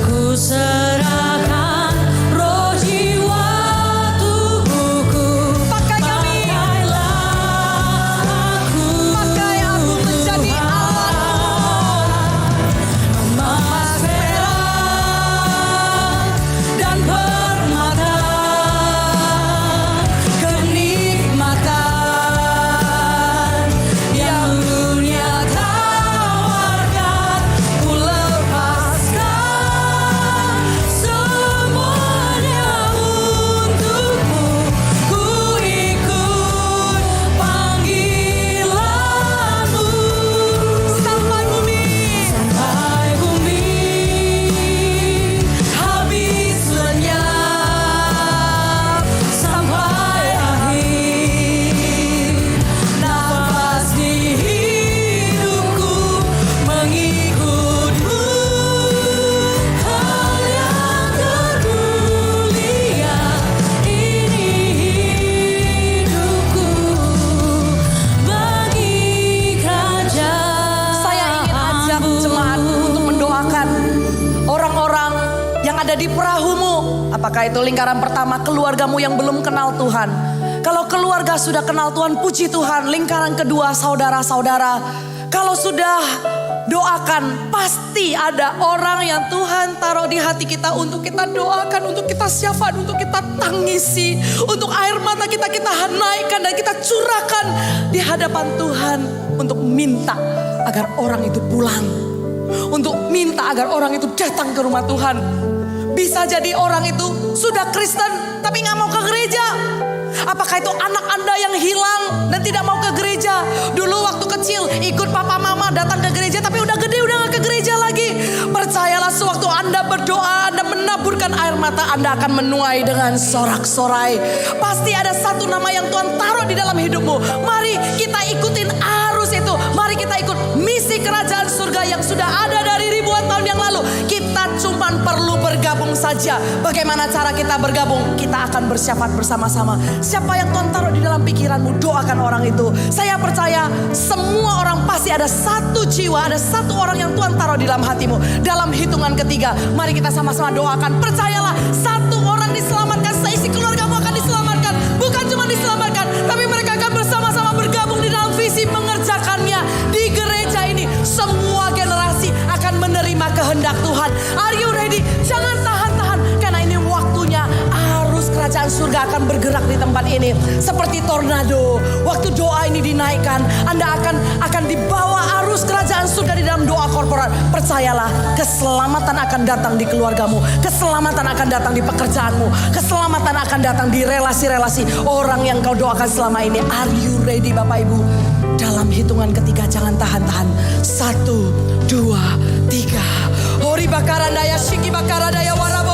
Ku serahkan roh jiwa tubuhku. Pakai kami. Pakai aku menjadi alat Emas, perak, dan permata, kenikmatan yang dunia tawarkan, ku lepaskan semuanya untukmu. Ku ikut panggilanmu sampai bumi. sampai bumi habis lenyap, sampai akhir nafas di hidupku mengikutmu. Hal yang termulia ini hidupku bagi kerajaan. Saya ingin ajak jemaat untuk mendoakan orang-orang yang ada di perahumu. Apakah itu lingkaran pertama, keluargamu yang belum kenal Tuhan. Kalau keluarga sudah kenal Tuhan, puji Tuhan. Lingkaran kedua, saudara-saudara. Kalau sudah, doakan. Pasti ada orang yang Tuhan taruh di hati kita untuk kita doakan, untuk kita syafaat, untuk kita tangisi. Untuk air mata kita naikkan dan kita curahkan di hadapan Tuhan. Untuk minta agar orang itu pulang. Untuk minta agar orang itu datang ke rumah Tuhan. Bisa jadi orang itu sudah Kristen tapi gak mau ke gereja. Apakah itu anak Anda yang hilang dan tidak mau ke gereja? Dulu waktu kecil ikut papa mama datang ke gereja, tapi udah gede udah gak ke gereja lagi. Percayalah, sewaktu Anda berdoa, Anda menaburkan air mata, Anda akan menuai dengan sorak-sorai. Pasti ada satu nama yang Tuhan taruh di dalam hidupmu. Mari kita ikutin arus itu. Mari kita ikut misi kerajaan surga yang sudah ada dari ribuan tahun yang lalu. Kita cuma perlu bergabung saja. Bagaimana cara kita bergabung? Kita akan bersyafaat bersama-sama. Siapa yang Tuhan taruh di dalam pikiranmu, doakan orang itu. Saya percaya semua orang pasti ada satu jiwa, ada satu orang yang Tuhan taruh di dalam hatimu. Dalam hitungan ketiga, mari kita sama-sama doakan. Percayalah, satu orang diselamatkan, seisi keluargamu akan diselamatkan. Bukan cuma diselamatkan, tapi mereka akan bersama-sama bergabung di dalam visi mengerjakannya. Di gereja ini, semua generasi akan menerima kehendak Tuhan. Are you ready? Jangan tahan-tahan, karena ini waktunya. Arus kerajaan surga akan bergerak di tempat ini seperti tornado. Waktu doa ini dinaikkan, Anda akan dibawa arus kerajaan surga di dalam doa korporat. Percayalah, keselamatan akan datang di keluargamu, keselamatan akan datang di pekerjaanmu, keselamatan akan datang di relasi-relasi orang yang kau doakan selama ini. Are you ready, Bapak Ibu? Dalam hitungan ketiga, jangan tahan-tahan. 1, 2, 3. Hori bakaradaya, shiki bakaradaya, warab